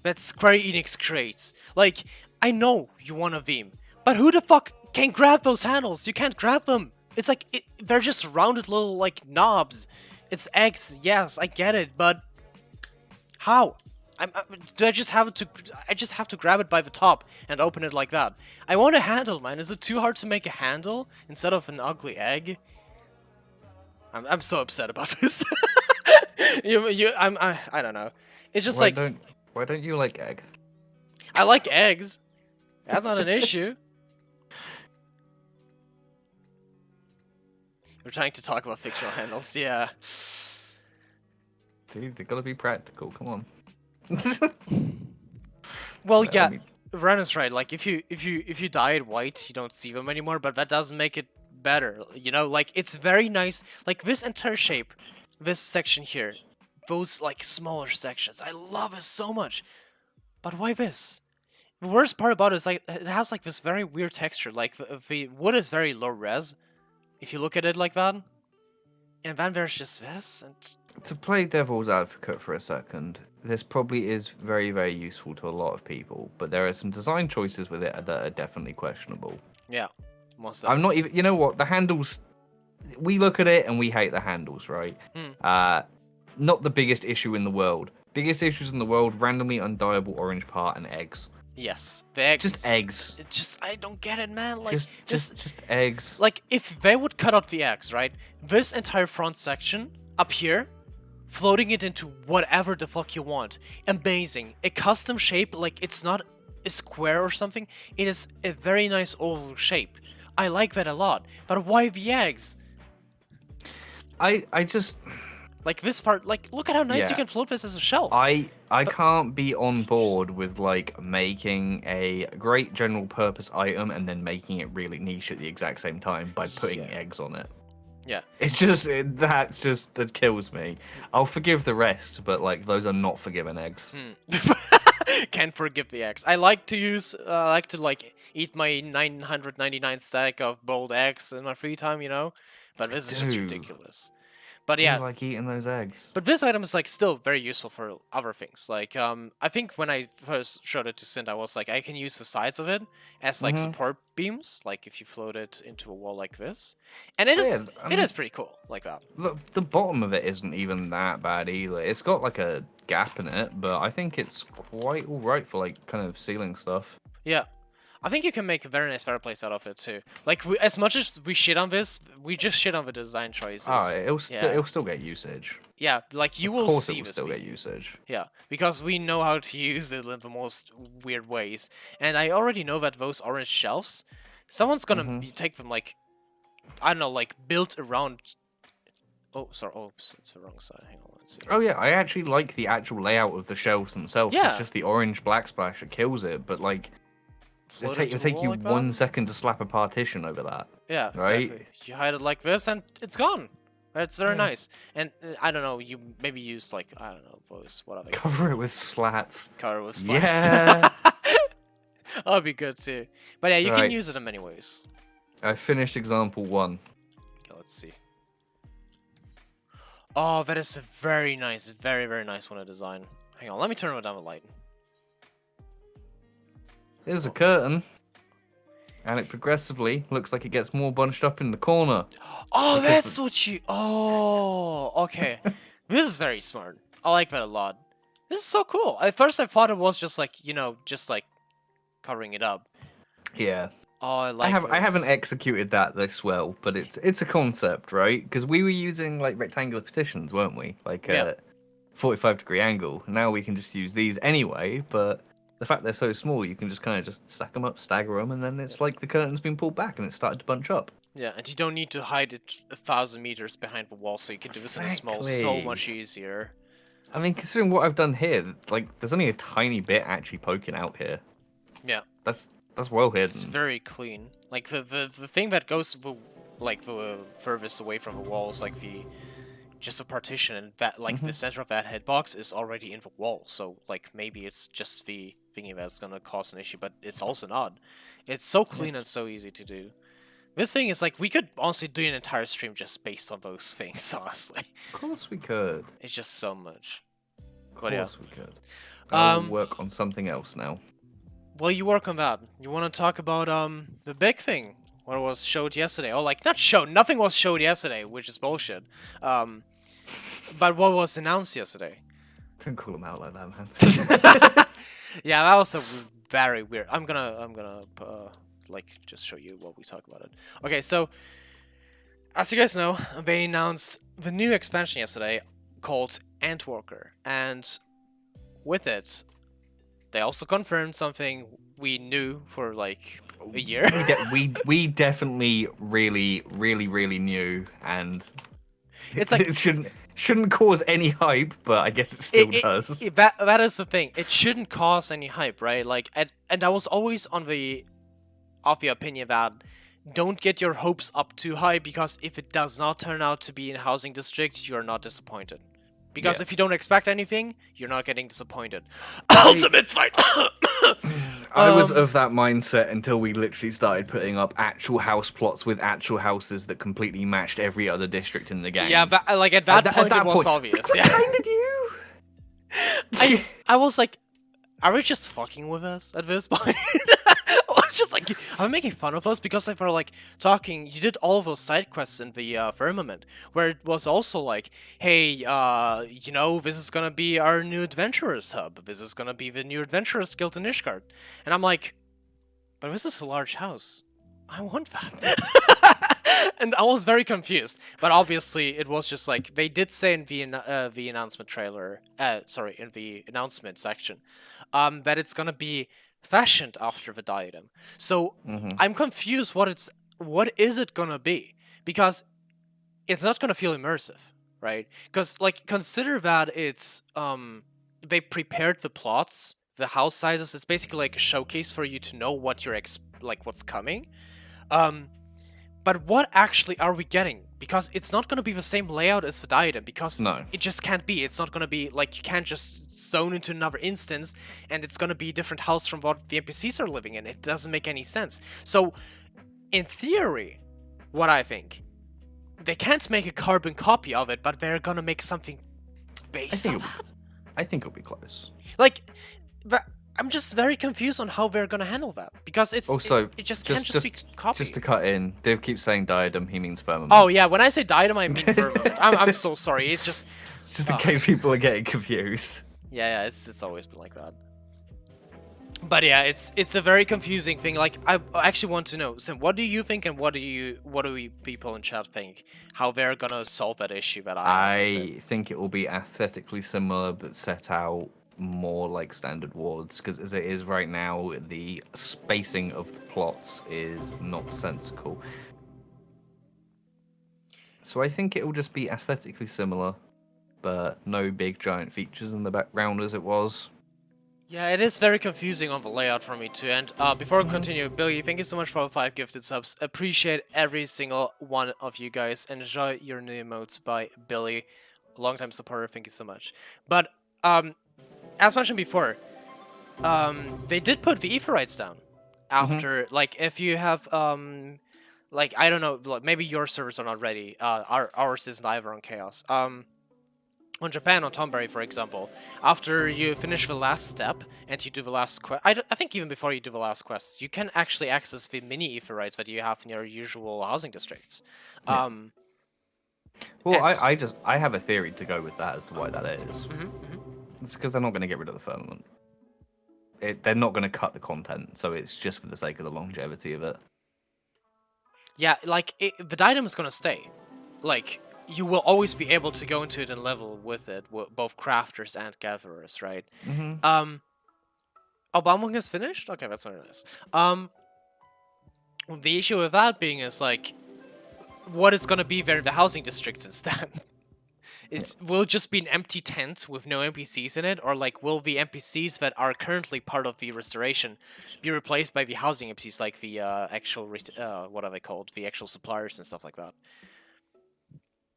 that Square Enix creates? Like, I know you want a theme, but who the fuck can grab those handles? You can't grab them. It's like, they're just rounded little, like, knobs. It's X, yes, I get it, but how? I just have to grab it by the top and open it like that. I want a handle, man. Is it too hard to make a handle instead of an ugly egg? I'm so upset about this. I don't know. It's just why don't you like egg? I like eggs. That's not an issue. We're trying to talk about fictional handles, yeah. Dude, they gotta be practical. Come on. Well, yeah, Ren is right. Like, if you dye it white, you don't see them anymore. But that doesn't make it better. You know, like it's very nice. Like this entire shape, this section here, those like smaller sections. I love it so much. But why this? The worst part about it is like it has like this very weird texture. Like the wood is very low res, if you look at it like that. And then there's just this. And to play devil's advocate for a second, this probably is very, very useful to a lot of people, but there are some design choices with it that are definitely questionable. Yeah, most I'm not even. You know what? The handles. We look at it and we hate the handles, right? Not the biggest issue in the world. Biggest issues in the world: randomly undyeable orange part and eggs. Yes, the eggs. Just eggs. I don't get it, man. Like just eggs. Like if they would cut out the eggs, right? This entire front section up here, floating it into whatever the fuck you want. Amazing. A custom shape, like it's not a square or something. It is a very nice oval shape. I like that a lot. But why the eggs? I just like this part. Like look at how nice you can float this as a shelf. I can't be on board with like making a great general purpose item and then making it really niche at the exact same time by putting eggs on it. Yeah. It's just that kills me. I'll forgive the rest, but like those are not forgiven eggs. Can't forgive the eggs. I like to like eat my 999 stack of boiled eggs in my free time, you know. But this is just ridiculous. But yeah, I like eating those eggs. But this item is like still very useful for other things. Like I think when I first showed it to Synt, I was like, I can use the sides of it as like support beams. Like if you float it into a wall like this, and it is pretty cool like that. The bottom of it isn't even that bad either. It's got like a gap in it, but I think it's quite alright for like kind of ceiling stuff. Yeah. I think you can make a very nice fireplace out of it too. Like as much as we shit on this, we just shit on the design choices. Oh, it'll still get usage. Yeah, like you will see this. Still get usage. Yeah, because we know how to use it in the most weird ways, and I already know that those orange shelves, someone's gonna take them like, I don't know, like built around. Oh, sorry. Oh, it's the wrong side. Hang on, let's see. Oh yeah, I actually like the actual layout of the shelves themselves. Yeah. It's just the orange black splash that kills it, but like. It'll take you like 1 second to slap a partition over that. Yeah, right? Exactly. You hide it like this and it's gone. It's very nice. And I don't know, you maybe use like, I don't know, voice, what are they? Cover it with slats. Cover it with slats. Yeah. That'd be good too. But yeah, you can use it in many ways. I finished example 1. Okay, let's see. Oh, that is a very nice, very, very nice one to design. Hang on, let me turn down the light. There's a curtain, and it progressively looks like it gets more bunched up in the corner. Oh, that's what you... Oh, okay. This is very smart. I like that a lot. This is so cool. At first I thought it was just like, just like covering it up. Yeah. Oh, I I like haven't this. executed that this well, but it's a concept, right? Because we were using like rectangular partitions, weren't we? Like Yeah. 45-degree angle. Now we can just use these anyway, but the fact they're so small, you can just kind of just stack them up, stagger them, and then it's like the curtain's been pulled back and it's started to bunch up. Yeah, and you don't need to hide it 1,000 meters behind the wall, so you can do this in a small so Exactly. much easier. I mean, considering what I've done here, like there's only a tiny bit actually poking out here. Yeah, That's well it's hidden. very clean. Like the thing that goes the furthest away from the wall is like just a partition, and that like the center of that hitbox is already in the wall. So like maybe it's just the thingy that's gonna cause an issue, but it's also not. It's so clean and so easy to do. This thing is like we could honestly do an entire stream just based on those things. Honestly, Of course we could. it's just so much. Of But yeah. course we could. I'll Um. work on something else now. Well, you work on that. You want to talk about the big thing? What was showed yesterday? Oh, like not showed. Nothing was showed yesterday, which is bullshit. Um. But what was announced yesterday? Don't call him out like that, man. Yeah, that was a very weird. I'm gonna like just show you what we talk about it. Okay, so as you guys know, they announced the new expansion yesterday called Antworker, and with it, they also confirmed something we knew for like a year. we definitely really knew, and It's like it shouldn't cause any hype, but I guess it still does. that is the thing. It shouldn't cause any hype, right? Like, and I was always of the opinion that don't get your hopes up too high, because if it does not turn out to be in a housing district, you're not disappointed. Because Yeah. if you don't expect anything, you're not getting disappointed. Ultimate fight. I was of that mindset until we literally started putting up actual house plots with actual houses that completely matched every other district in the game. Yeah, like at that point it was obvious. Yeah. Did you? I was like, are we just fucking with us at this point? I was just like, I'm making fun of us because they were like talking. You did all of those side quests in the Firmament, where it was also like, hey, this is gonna be our new adventurers hub. This is gonna be the new adventurers guild in Ishgard. And I'm like, but this is a large house. I want that. And I was very confused. But obviously, it was just like they did say in the announcement trailer, in the announcement section, that it's gonna be fashioned after the diadem. So I'm confused. What is it gonna be? Because it's not gonna feel immersive, right? Because like consider that it's they prepared the plots, the house sizes. It's basically like a showcase for you to know what you're what's coming. But what actually are we getting? Because it's not going to be the same layout as the diadem, because No. it just can't be. It's not going to be like you can't just zone into another instance and it's going to be a different house from what the NPCs are living in. It doesn't make any sense. So, in theory, what I think, they can't make a carbon copy of it, but they're going to make something based on that. I think it'll be close. Like, I'm just very confused on how they're gonna handle that, because it's Also, it just can't just be copied. Just to cut in, Div keeps saying diadem, he means firmament. Oh yeah, when I say diadem, I mean firmament. I'm so sorry. It's just in case people are getting confused. Yeah, it's always been like that. But yeah, it's a very confusing thing. Like I actually want to know, Synt, what do you think, and what do we people in chat think? How they're gonna solve that issue that I think it will be aesthetically similar, but set out more like standard wards, because as it is right now, the spacing of the plots is not sensical. So I think it will just be aesthetically similar, but no big giant features in the background as it was. Yeah, it is very confusing on the layout for me too. And before I continue, Billy, thank you so much for the 5 gifted subs. Appreciate every single one of you guys. Enjoy your new emotes by Billy, longtime supporter. Thank you so much. But as mentioned before, they did put the ether rights down after, like, if you have like, I don't know, like, maybe your servers are not ready. Ours isn't either on Chaos. On Japan, on Tomberry, for example, after you finish the last step and you do the last quest, I think even before you do the last quest, you can actually access the mini ether rights that you have in your usual housing districts. Yeah. Well, I have a theory to go with that as to why that is. It's because they're not going to get rid of the firmament. They're not going to cut the content, so it's just for the sake of the longevity of it. Yeah, like, the item is gonna stay. Like, you will always be able to go into it and level with it, both crafters and gatherers, right? Mm-hmm. Oh, Baumung is finished? Okay, that's very nice. The issue with that being is, like, what is gonna be there in the housing districts instead? Will it just be an empty tent with no NPCs in it, or like will the NPCs that are currently part of the restoration be replaced by the housing NPCs, like the actual what are they called, the actual suppliers and stuff like that?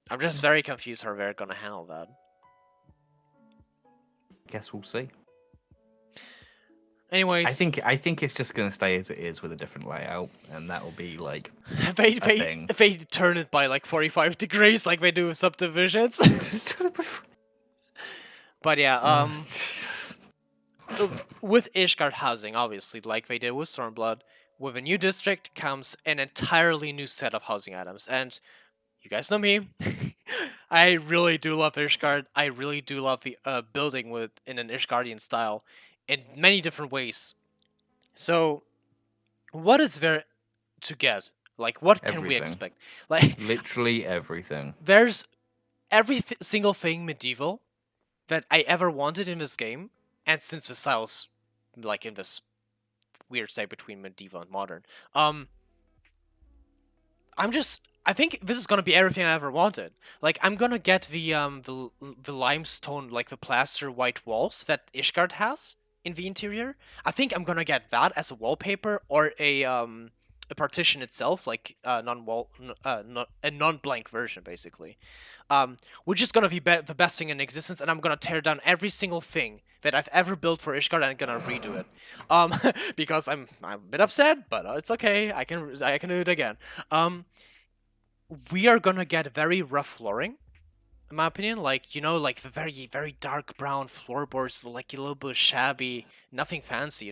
I'm just very confused how they're gonna handle that. Guess we'll see. Anyways, I think it's just gonna stay as it is with a different layout, and that'll be like they a thing. they turn it by like 45 degrees like they do with subdivisions. But yeah, with Ishgard Housing, obviously, like they did with Stormblood, with a new district comes an entirely new set of housing items. And you guys know me, I really do love Ishgard. I really do love the building in an Ishgardian style in many different ways. So, what is there to get? Like, what can we expect? Like, literally everything. there's every single thing medieval that I ever wanted in this game, and since the style's like in this weird state between medieval and modern, I think this is gonna be everything I ever wanted. Like, I'm gonna get the limestone, like the plaster white walls that Ishgard has in the interior. I think I'm gonna get that as a wallpaper or a partition itself, like a non-blank version, basically. Which is gonna be the best thing in existence, and I'm gonna tear down every single thing that I've ever built for Ishgard and I'm gonna redo it. Because I'm a bit upset, but it's okay. I can do it again. We are gonna get very rough flooring, in my opinion. Like, like the very, very dark brown floorboards, like a little bit shabby, nothing fancy,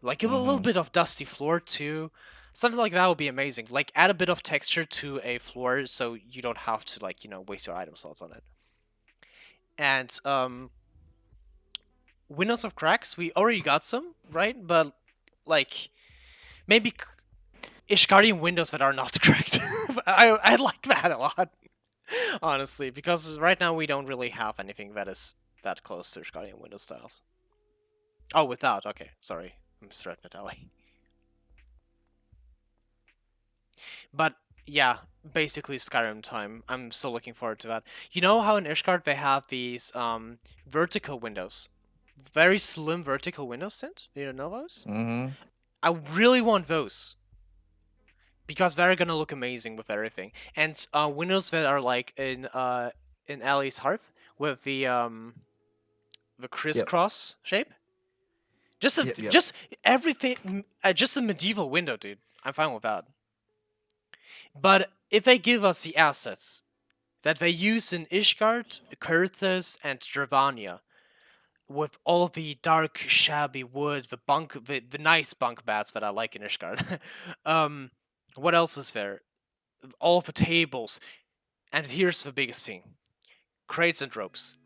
Like a little bit of dusty floor too. Something like that would be amazing. Like, add a bit of texture to a floor so you don't have to, like, waste your item slots on it. And, windows of cracks, we already got some, right? But, like, maybe Ishgardian windows that are not cracked. I like that a lot, honestly, because right now we don't really have anything that is that close to Ishgardian window styles. Oh, without. Okay, sorry. I misread Natalie. But yeah, basically Skyrim time. I'm so looking forward to that. You know how in Ishgard they have these vertical windows? Very slim vertical windows, Synt? Do you know those? I really want those. Because they're gonna look amazing with everything. And windows that are like in Ali's Hearth with the crisscross shape. Just everything, just a medieval window, dude. I'm fine with that. But if they give us the assets that they use in Ishgard, Kurthus, and Dravania, with all the dark, shabby wood, the nice bunk beds that I like in Ishgard, what else is there? All the tables, and here's the biggest thing: crates and ropes.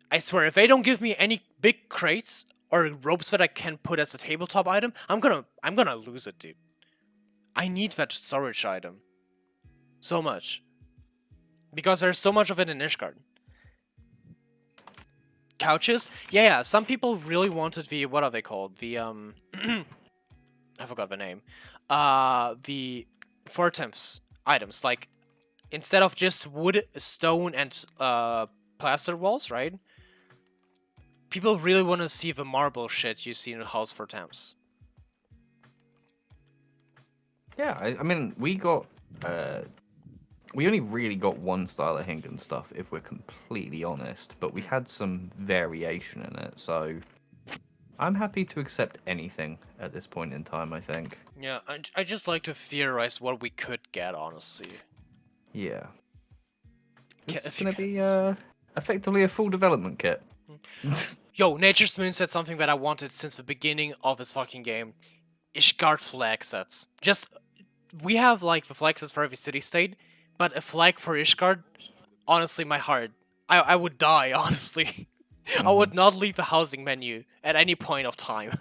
I swear, if they don't give me any big crates or ropes that I can put as a tabletop item, I'm gonna lose it, dude. I need that storage item so much because there's so much of it in Ishgard. Couches, yeah. Some people really wanted the, what are they called? The I forgot the name. The Fortemps items, like instead of just wood, stone, and plaster walls, right? People really want to see the marble shit you see in House for Temps. Yeah, I mean, we got... we only really got one style of Hingan stuff, if we're completely honest, but we had some variation in it, so... I'm happy to accept anything at this point in time, I think. Yeah, I just like to theorize what we could get, honestly. Yeah. It's gonna be, effectively a full development kit. Yo, Nature's Moon said something that I wanted since the beginning of this fucking game. Ishgard flag sets. We have, like, the flag sets for every city-state, but a flag for Ishgard, honestly, my heart. I would die, honestly. I would not leave the housing menu at any point of time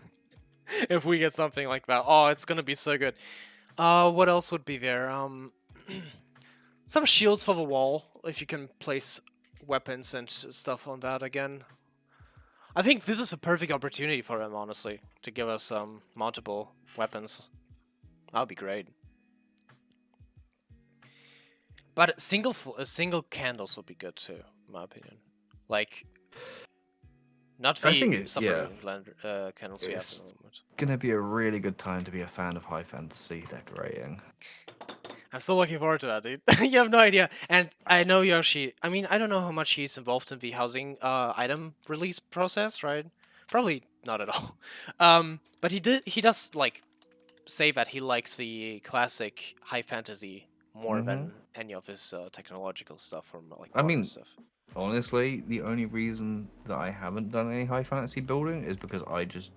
if we get something like that. Oh, it's gonna be so good. What else would be there? Some shields for the wall, if you can place weapons and stuff on that again. I think this is a perfect opportunity for them, honestly, to give us multiple weapons. That would be great. But single candles would be good too, in my opinion. Like, not the submarine candles we have at the moment. Gonna be a really good time to be a fan of high fantasy decorating. I'm still looking forward to that, dude. You have no idea. And I know Yoshi. I mean, I don't know how much he's involved in the housing item release process, right? Probably not at all. But he does like say that he likes the classic high fantasy more than any of his technological stuff or like modern stuff. Honestly, the only reason that I haven't done any high fantasy building is because I just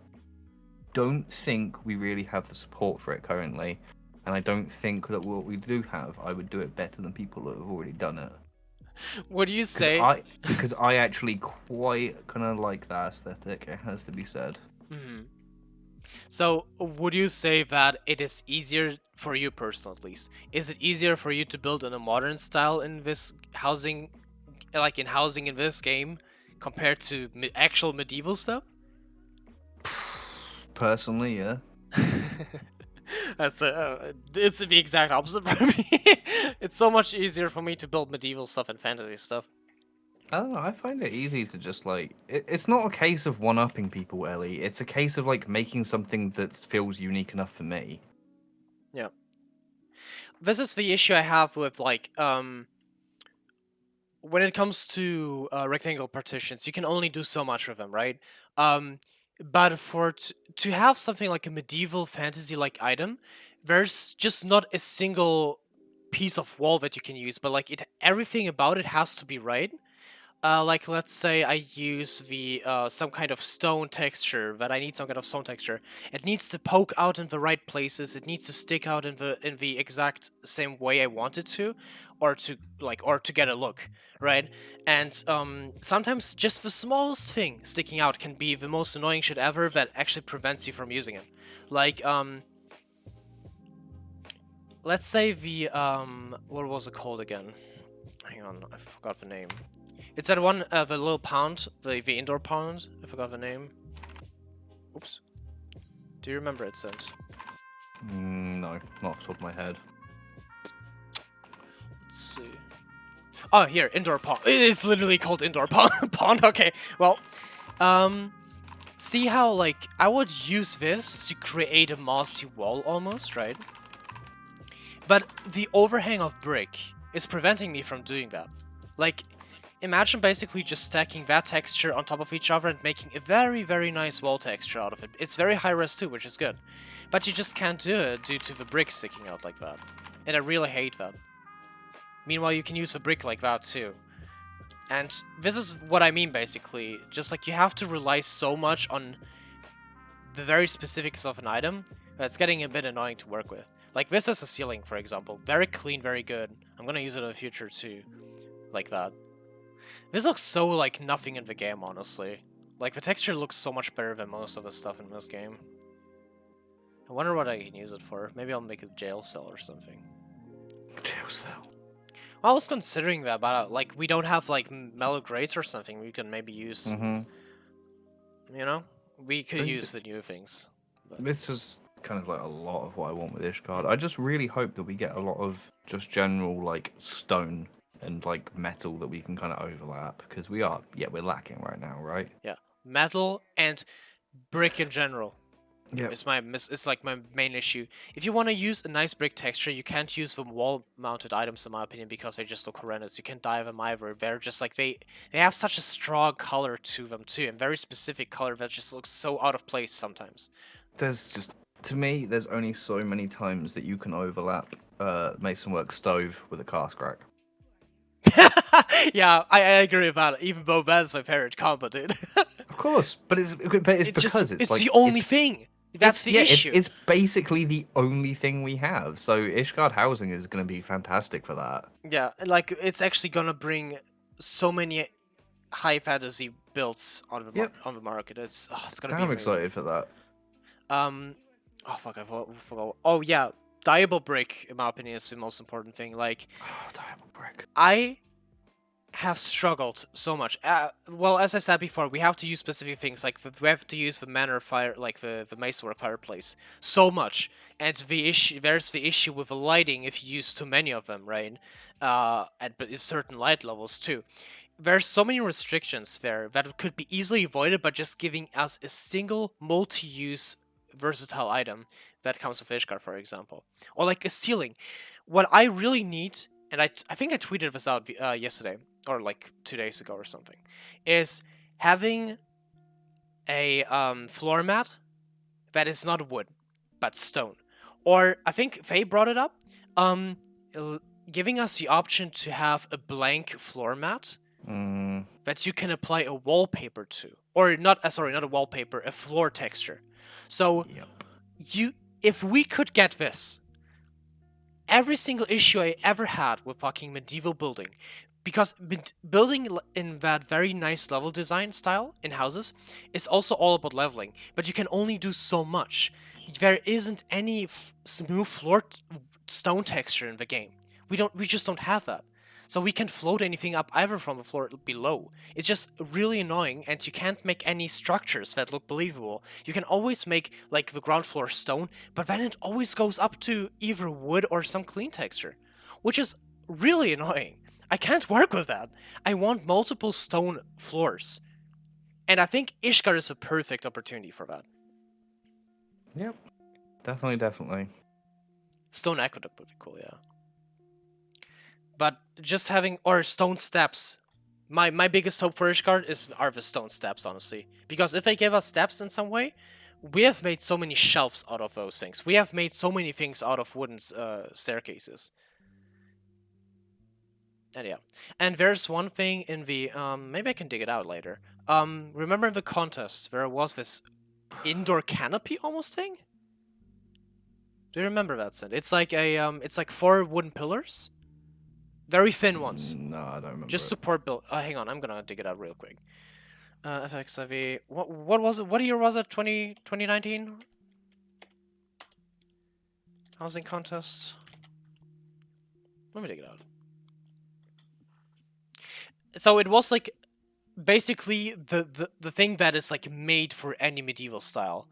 don't think we really have the support for it currently. And I don't think that what we do have, I would do it better than people that have already done it. What do you say? Because I actually quite kind of like that aesthetic, it has to be said. So, would you say that it is easier for you personally, at least? Is it easier for you to build in a modern style in this housing, like in housing in this game, compared to actual medieval stuff? Personally, yeah. It's the exact opposite for me. It's so much easier for me to build medieval stuff and fantasy stuff. I don't know, I find it easy to just like... It's not a case of one-upping people, Ellie. It's a case of like making something that feels unique enough for me. Yeah. This is the issue I have with like, when it comes to rectangle partitions, you can only do so much with them, right? But to have something like a medieval fantasy-like item, there's just not a single piece of wall that you can use, but like everything about it has to be right. Like let's say I use the some kind of stone texture, that I need some kind of stone texture. It needs to poke out in the right places. It needs to stick out in the exact same way I want it to, or to get a look, right? And sometimes just the smallest thing sticking out can be the most annoying shit ever that actually prevents you from using it. Like let's say the what was it called again? Hang on, I forgot the name. It's that one, the little pond, the indoor pond. I forgot the name. Oops. Do you remember it, Synt? No, not off the top of my head. Let's see. Oh, here, indoor pond. It's literally called indoor pond. Pond. Okay. Well, see how like I would use this to create a mossy wall almost, right? But the overhang of brick is preventing me from doing that. Like, imagine basically just stacking that texture on top of each other and making a very, very nice wall texture out of it. It's very high res too, which is good. But you just can't do it due to the brick sticking out like that. And I really hate that. Meanwhile, you can use a brick like that too. And this is what I mean basically. Just like you have to rely so much on the very specifics of an item that it's getting a bit annoying to work with. Like this is a ceiling, for example. Very clean, very good. I'm gonna use it in the future too. Like that. This looks so like nothing in the game, honestly. Like the texture looks so much better than most of the stuff in this game. I wonder what I can use it for. Maybe I'll make a jail cell or something. Jail cell? Well, I was considering that, but like we don't have like metal grates or something. We can maybe use, you know, we could use the new things. But... This is kind of like a lot of what I want with Ishgard. I just really hope that we get a lot of just general like stone and like metal that we can kind of overlap, because we're lacking right now, right? Yeah, metal and brick in general. Yeah, it's like my main issue. If you want to use a nice brick texture, you can't use the wall-mounted items in my opinion because they just look horrendous. You can't dye them either. They're just like they have such a strong color to them too, and very specific color that just looks so out of place sometimes. There's just, to me, there's only so many times that you can overlap masonwork stove with a cast rack. Yeah, I agree with that. Even though that's my favorite combo, dude. Of course, but it's because it's like, the only thing. That's the issue. It's basically the only thing we have. So Ishgard Housing is going to be fantastic for that. Yeah, like it's actually gonna bring so many high fantasy builds on the on the market. It's gonna be Damn amazing. excited for that. Oh fuck, I forgot. Oh yeah, dyeable brick, in my opinion, is the most important thing. Like, Oh, dyeable brick. I have struggled so much. Well, as I said before, we have to use specific things, like we have to use the manor fire, like the macework fireplace, so much. And there's the issue with the lighting if you use too many of them, right? At certain light levels too. There's so many restrictions there that could be easily avoided by just giving us a single multi-use versatile item that comes with Ishgard, for example, or like a ceiling. What I really need, and I think I tweeted this out yesterday or like 2 days ago or something, is having a floor mat that is not wood but stone. Or I think Faye brought it up, giving us the option to have a blank floor mat that you can apply a wallpaper to, or not. Sorry, not a wallpaper, a floor texture. So if we could get this, every single issue I ever had with fucking medieval building, because building in that very nice level design style in houses is also all about leveling, but you can only do so much. There isn't any smooth floor stone texture in the game. We just don't have that. So we can't float anything up either from the floor below. It's just really annoying, and you can't make any structures that look believable. You can always make, like, the ground floor stone, but then it always goes up to either wood or some clean texture, which is really annoying. I can't work with that. I want multiple stone floors. And I think Ishgard is a perfect opportunity for that. Yep. Definitely. Stone aqueduct would be cool, yeah. But just having, or stone steps. My biggest hope for Ishgard are the stone steps, honestly. Because if they give us steps in some way, we have made so many shelves out of those things. We have made so many things out of wooden staircases. And yeah. And there's one thing in the, maybe I can dig it out later. Remember the contest where it was this indoor canopy almost thing? Do you remember that, Synt? It's like a, it's like 4 wooden pillars. Very thin ones. No, I don't remember. Just support build. Hang on, I'm gonna dig it out real quick. FFXIV. What was it? What year was it? 2019? Housing contest. Let me dig it out. So it was like basically the thing that is like made for any medieval style,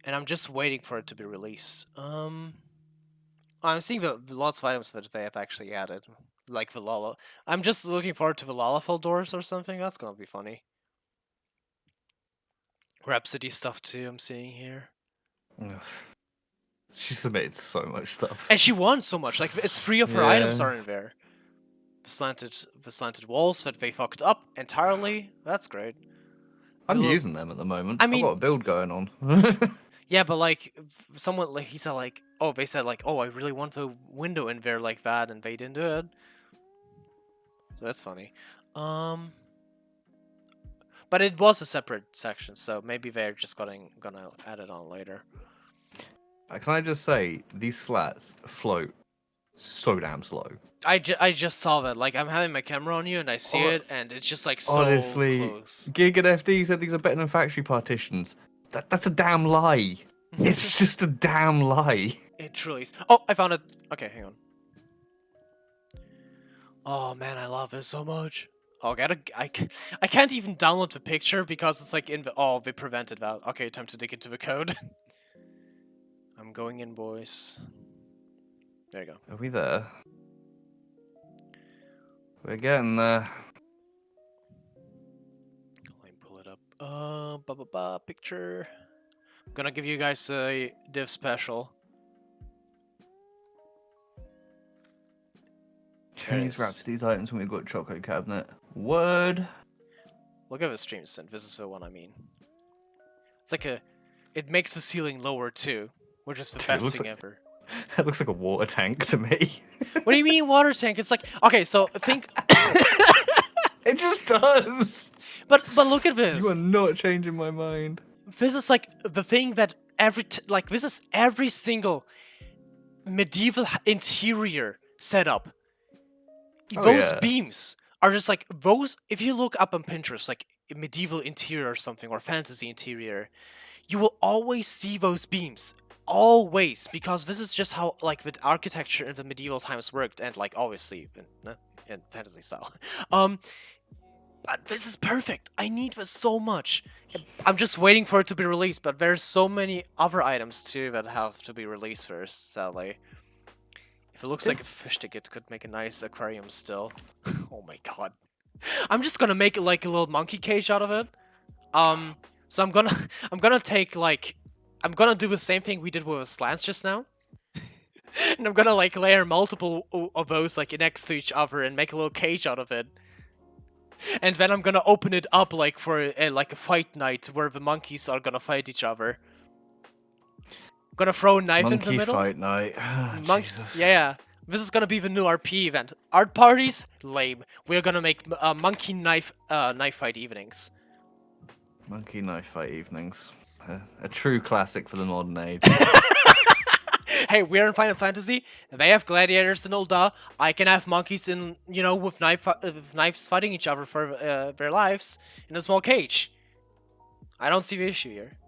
and I'm just waiting for it to be released. I'm seeing the lots of items that they have actually added. Like the Lala. I'm just looking forward to the Lalafell doors or something. That's gonna be funny. Rhapsody stuff too, I'm seeing here. She submitted so much stuff. And she won so much. Like, it's 3 of her items are in there. The slanted walls that they fucked up entirely. That's great. I'm using them at the moment. I mean, I've got a build going on. yeah, but like, someone, like, he said like, oh, they said like, oh, I really want the window in there like that, and they didn't do it. So that's funny. But it was a separate section, so maybe they're just gonna add it on later. Can I just say, these slats float so damn slow. I just saw that. Like, I'm having my camera on you, and I see it, and it's just like so honestly, close. Gig and FD said these are better than factory partitions. That's a damn lie. It's just a damn lie. It truly is. Oh, I found it. Okay, hang on. Oh man, I love it so much. Oh, I can't even download the picture because it's like in the. Oh, they prevented that. Okay, time to dig into the code. I'm going in, boys. There you go. Are we there? We're getting there. Let me pull it up. Picture. I'm gonna give you guys a div special. Chinese wraps these items when we've got a chocolate cabinet. Word. Look at the stream, Synt. This is the one I mean. It's like a. It makes the ceiling lower too, which is the best thing ever. That looks like a water tank to me. What do you mean water tank? It's like, okay, so think. It just does. But look at this. You are not changing my mind. This is like the thing that this is every single medieval interior setup. Those beams are just like those. If you look up on Pinterest, like medieval interior or something, or fantasy interior, you will always see those beams. Always, because this is just how like the architecture in the medieval times worked, and like obviously in fantasy style. But this is perfect. I need this so much. I'm just waiting for it to be released, but there's so many other items too that have to be released first, sadly. If it looks like a fish stick, it could make a nice aquarium still. Oh my god. I'm just gonna make like a little monkey cage out of it. So I'm gonna take like, I'm gonna do the same thing we did with the slants just now. And I'm gonna like layer multiple of those like next to each other and make a little cage out of it. And then I'm gonna open it up like for like a fight night where the monkeys are gonna fight each other. I'm gonna throw a knife in the middle. Monkey fight night. Jesus. Yeah. This is gonna be the new RP event. Art parties? Lame. We're gonna make monkey knife fight evenings. Monkey knife fight evenings. A true classic for the modern age. Hey, we're in Final Fantasy. They have gladiators and all that. I can have monkeys in, you know, with knives fighting each other for their lives in a small cage. I don't see the issue here.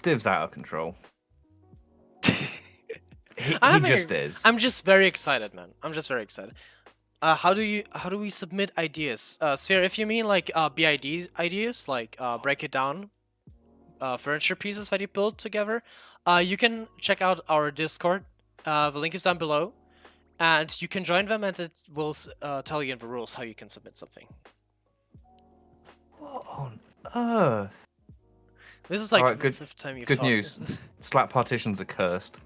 Div's out of control. he just is. I'm just very excited, man. I'm just very excited. How do we submit ideas? Sphere, if you mean like BID ideas, like break it down, furniture pieces that you build together, you can check out our Discord. The link is down below, and you can join them, and it will tell you in the rules how you can submit something. What on earth? This is like right, the fifth time you've Good talked. news. Slat partitions are cursed.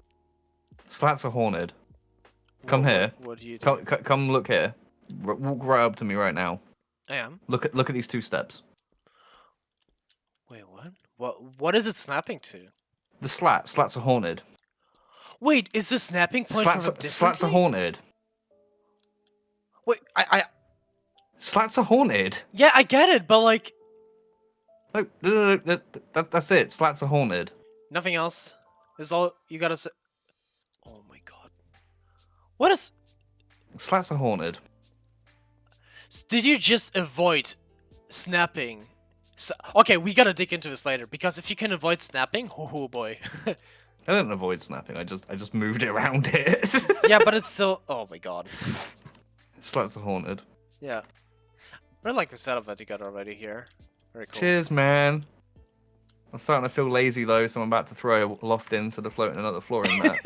Slats are haunted. Come here. What do you do? Come look here. Walk right up to me right now. I am. Look at these 2 steps. Wait, what? What is it snapping to? The slats are haunted. Wait, is the snapping point from a different Slats are thing? haunted. Wait, Slats are haunted. yeah, I get it, but like No. That's it. Slats are haunted. nothing else. Is all you gotta say. Oh my god. What is? Slats are haunted. Did you just avoid snapping? Okay, we gotta dig into this later, because if you can avoid snapping, oh boy. I didn't avoid snapping. I just moved it around it. Yeah, but it's still. Oh my god. Slats are haunted. Yeah. I like the setup that you got already here. Very cool. Cheers, man. I'm starting to feel lazy though, so I'm about to throw a loft in instead of floating another flooring mat.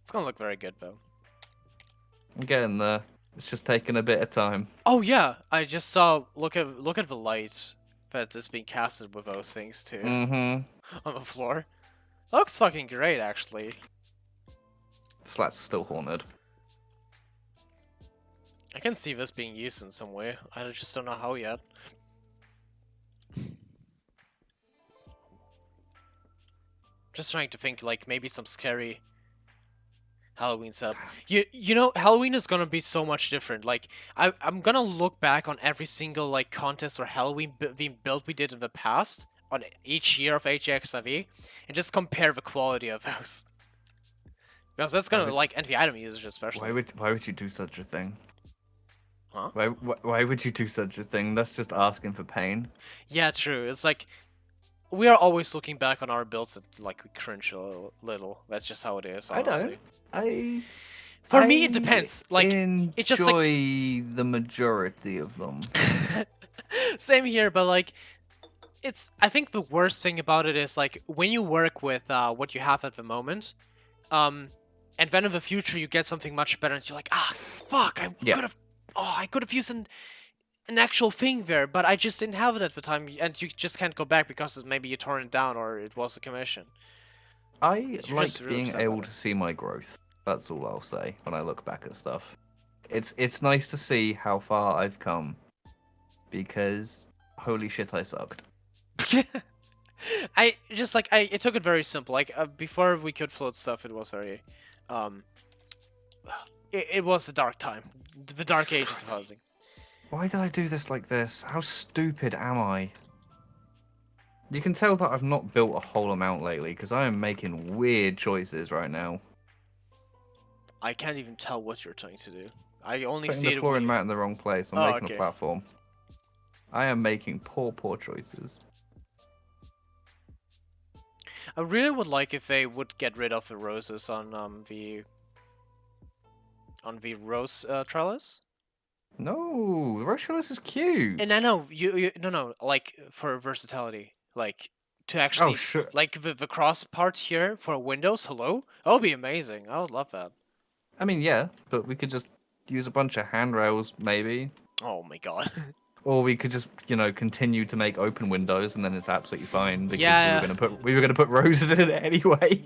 It's gonna look very good though. I'm getting there. It's just taking a bit of time. Oh yeah, I just saw. Look at the light that is being casted with those things too on the floor. Looks fucking great, actually. Slats are still haunted. I can see this being used in some way. I just don't know how yet. Just trying to think, like, maybe some scary Halloween setup. You know, Halloween is gonna be so much different. Like, I'm gonna look back on every single, like, contest or Halloween theme build we did in the past, on each year of HGXIV, and just compare the quality of those. Because that's gonna, like, and the item usage especially. Why would you do such a thing? Huh? Why would you do such a thing? That's just asking for pain. Yeah, true. It's like, we are always looking back on our builds and, like, we cringe a little. That's just how it is, honestly. For me, it depends. Like, it's just like... enjoy the majority of them. Same here, but, like, it's... I think the worst thing about it is, like, when you work with what you have at the moment, and then in the future you get something much better, and you're like, ah, fuck, I could have used an actual thing there, but I just didn't have it at the time, and you just can't go back because maybe you torn it down or it was a commission. I like being able to see my growth. That's all I'll say when I look back at stuff. It's nice to see how far I've come, because holy shit, I sucked. I just like it took it very simple. Like before we could float stuff, it was very, it was a dark time, the dark ages of housing. Why did I do this like this? How stupid am I? You can tell that I've not built a whole amount lately, because I am making weird choices right now. I can't even tell what you're trying to do. I only Putting see the it. flooring mat in the wrong place. I'm Oh, making okay. a platform. I am making poor choices. I really would like if they would get rid of the roses on the rose trellis. No, the rose trellis is cute. And I know you no, like for versatility, like to Oh, actually sure. like the cross part here for windows. Hello, that would be amazing. I would love that. I mean, yeah, but we could just use a bunch of handrails, maybe. Oh my god. Or we could just, continue to make open windows, and then it's absolutely fine because we were Yeah. gonna put roses in it anyway.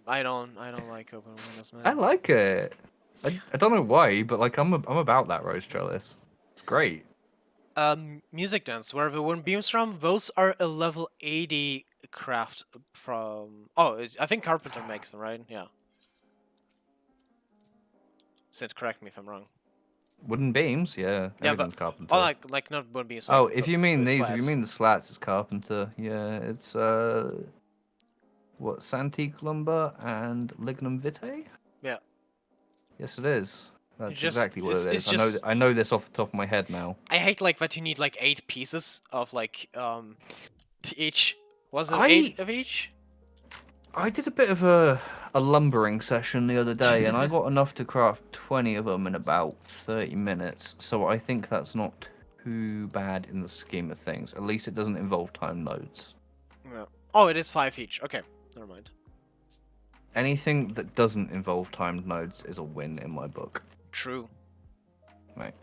I don't like open windows, I man. like it. I don't know why, but like I'm about that rose trellis. It's great. Music dance, where the wooden beams from, those are a level 80 craft from... Oh, I think Carpenter makes them, right? Yeah. Sid, correct me if I'm wrong. Wooden beams, yeah, Yeah, but... everything's carpenter. Oh, like not wooden beams, Oh, like if you mean the these, if you slats. mean the slats, it's carpenter. Yeah, it's what, Santique lumber and lignum vitae? Yeah. Yes, it is. That's exactly what it It's is. just... I know this off the top of my head now. I hate like that you need like 8 pieces of like each. Was it I 8 of each? I did a bit of a lumbering session the other day, and I got enough to craft 20 of them in about 30 minutes. So I think that's not too bad in the scheme of things. At least it doesn't involve time nodes. Yeah. Oh, it is 5 each. Okay, never mind. Anything that doesn't involve timed nodes is a win in my book. True. Right.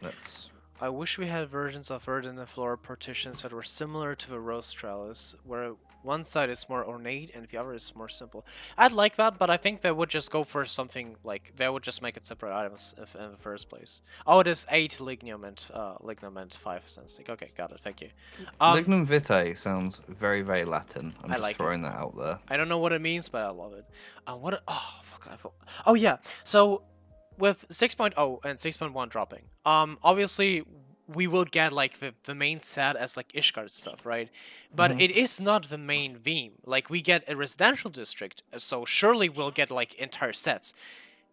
That's... I wish we had versions of earth and floor partitions that were similar to the rose trellis, where one side is more ornate and the other is more simple. I'd like that, but I think they would just go for something like they would just make it separate items if, in the first place. Oh, it is 8 lignum and 5 sensing. Okay, got it. Thank you. Lignum vitae sounds very, very Latin. I'm I just like throwing that out there. I don't know what it means, but I love it. Oh fuck! Oh yeah. So with 6.0 and 6.1 dropping, obviously we will get like the main set as like Ishgard stuff, right? But it is not the main theme. Like we get a residential district, so surely we'll get like entire sets.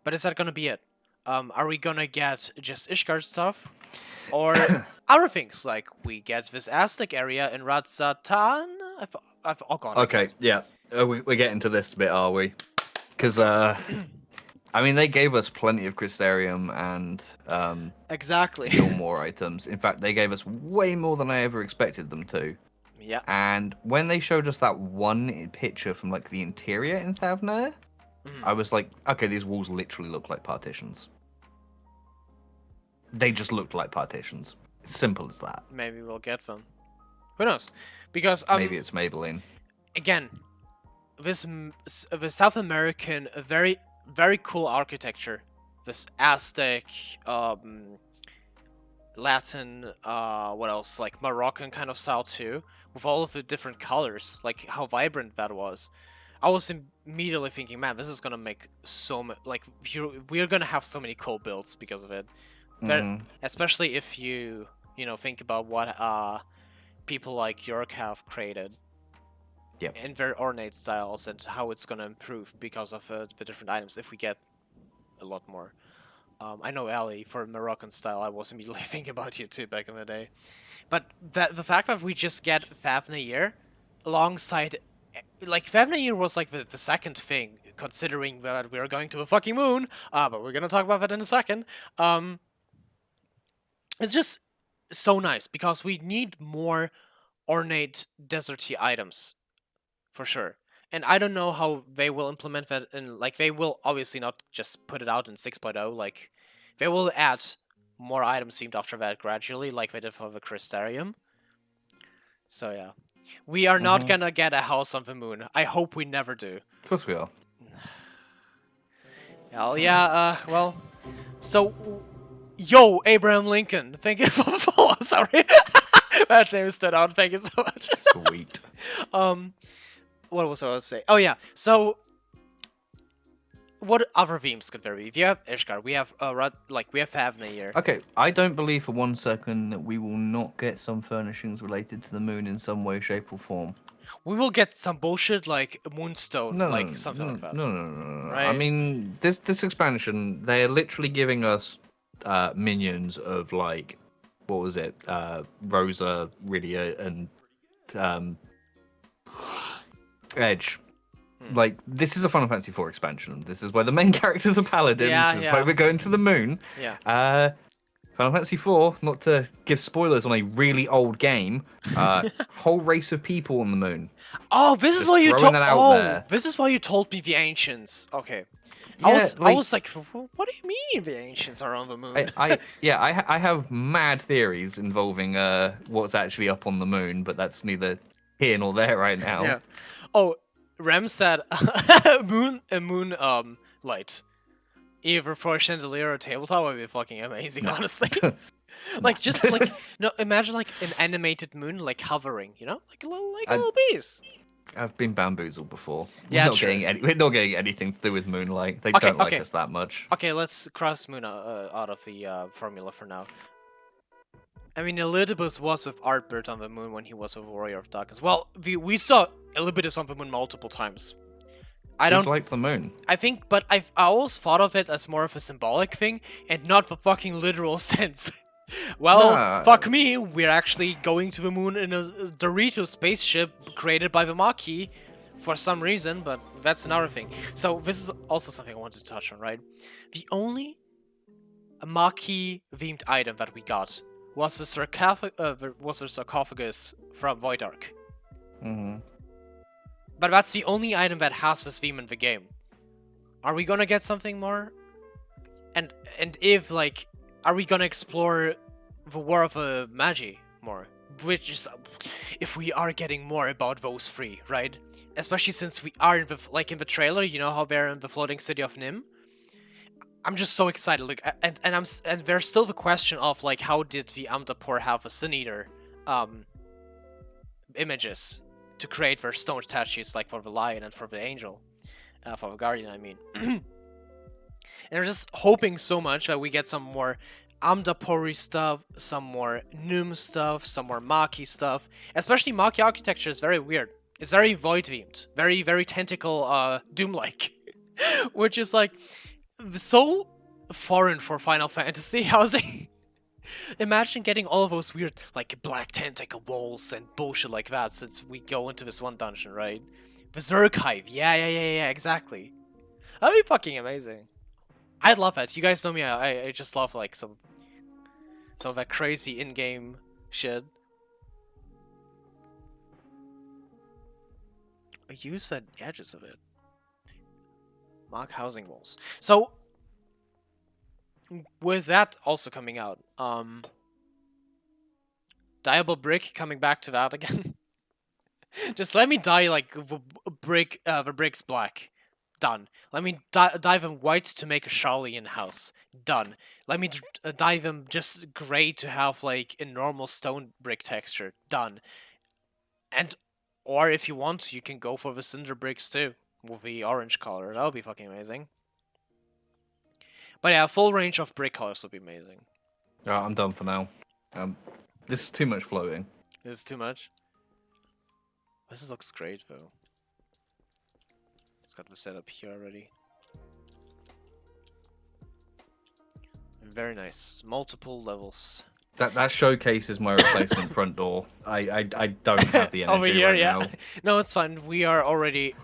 But is that gonna be it? Are we gonna get just Ishgard stuff, or other things like we get this Aztec area in Ratzatan? Oh god. Okay, yeah. We're getting to this bit, are we? Because, I mean, they gave us plenty of Crystarium and Exactly. Gilmore items. In fact, they gave us way more than I ever expected them to. Yes. And when they showed us that one picture from, like, the interior in Thavnair, I was like, okay, these walls literally look like partitions. They just looked like partitions. Simple as that. Maybe we'll get them. Who knows? Because Maybe it's Maybelline. Again, the South American very cool architecture. This Aztec, Latin, what else? Like Moroccan kind of style too, with all of the different colors. Like how vibrant that was. I was immediately thinking, man, this is gonna make so much. Like we're gonna have so many cool builds because of it. Especially if you think about what people like York have created. Yep. In very ornate styles, and how it's gonna improve because of the different items if we get a lot more. I know Ali, for Moroccan style, I was immediately thinking about you too back in the day. But the fact that we just get Thavnair alongside, like Thavnair was like the second thing, considering that we are going to the fucking moon. But we're gonna talk about that in a second. It's just so nice because we need more ornate deserty items. For sure. And I don't know how they will implement that, and like they will obviously not just put it out in 6.0, like they will add more items themed after that gradually, like they did for the Crystarium. So yeah. We are not gonna get a house on the moon. I hope we never do. Of course we are. Hell yeah, well, so, yo, Abraham Lincoln, thank you for the follow, sorry. That name stood out, thank you so much. Sweet. What was I going to say? Oh yeah, so what other themes could there be? If you have Ishgard, we have we have Thavnair. Okay, I don't believe for one second that we will not get some furnishings related to the moon in some way, shape, or form. We will get some bullshit like Moonstone, something like that. No. Right? I mean, this expansion, they are literally giving us minions of like, what was it, Rosa, Rydia, and Edge. Like, this is a Final Fantasy IV expansion. This is where the main characters are paladins. Yeah, This is yeah. where we're going to the moon. Yeah. Final Fantasy IV, not to give spoilers on a really old game, whole race of people on the moon. Oh, this is Just why you throwing told. that out Oh, there. this is why you told me the ancients. Okay. Yeah, I was like, what do you mean the ancients are on the moon? I have mad theories involving what's actually up on the moon, but that's neither here nor there right now. Yeah. Oh, Rem said moon light. Either for a chandelier or tabletop would be fucking amazing, honestly. Like just like no, imagine like an animated moon like hovering, you know, like a little piece. I've been bamboozled before. Yeah, we're not getting anything to do with moonlight. They don't like us that much. Okay, let's cross moon out of the formula for now. I mean, Elidibus was with Artbird on the moon when he was a Warrior of Darkness. Well, we saw Elidibus on the moon multiple times. I don't like the moon. I think, but I always thought of it as more of a symbolic thing and not the fucking literal sense. Well, fuck me, we're actually going to the moon in a Dorito spaceship created by the Maquis for some reason, but that's another thing. So this is also something I wanted to touch on, right? The only Maquis-themed item that we got was the sarcophagus from Void Ark. But that's the only item that has this theme in the game. Are we gonna get something more? And if, like, are we gonna explore the War of Magi more? Which is, if we are getting more about those three, right? Especially since we are in the, like in the trailer, you know how they're in the floating city of Nim? I'm just so excited. Like, and there's still the question of like, how did the Amdapor have a Sin Eater images to create their stone statues, like for the lion and for the angel, for the guardian, I mean. And we're just hoping so much that we get some more Amdapori stuff, some more Nim stuff, some more Maquis stuff. Especially Maquis architecture is very weird. It's very void themed, very very tentacle Doom-like, which is like so foreign for Final Fantasy housing. Imagine getting all of those weird, like, black tentacle walls and bullshit like that since we go into this one dungeon, right? The Zerg Hive, yeah, exactly. That'd be fucking amazing. I'd love that. You guys know me, I just love, like, some of that crazy in-game shit. I use the edges of it. Mark housing walls. So, with that also coming out, Dyeable Brick, coming back to that again. Just let me dye like the bricks black. Done. Let me dye them white to make a Charlian house. Done. Let me dye them just gray to have like a normal stone brick texture. Done. And or if you want, you can go for the cinder bricks too with the orange color. That would be fucking amazing. But yeah, a full range of brick colors would be amazing. Oh, I'm done for now. This is too much floating. This is too much? This looks great though. It's got the setup here already. Very nice. Multiple levels. That showcases my replacement front door. I don't have the energy Over here, right yeah. now. No, it's fine. We are already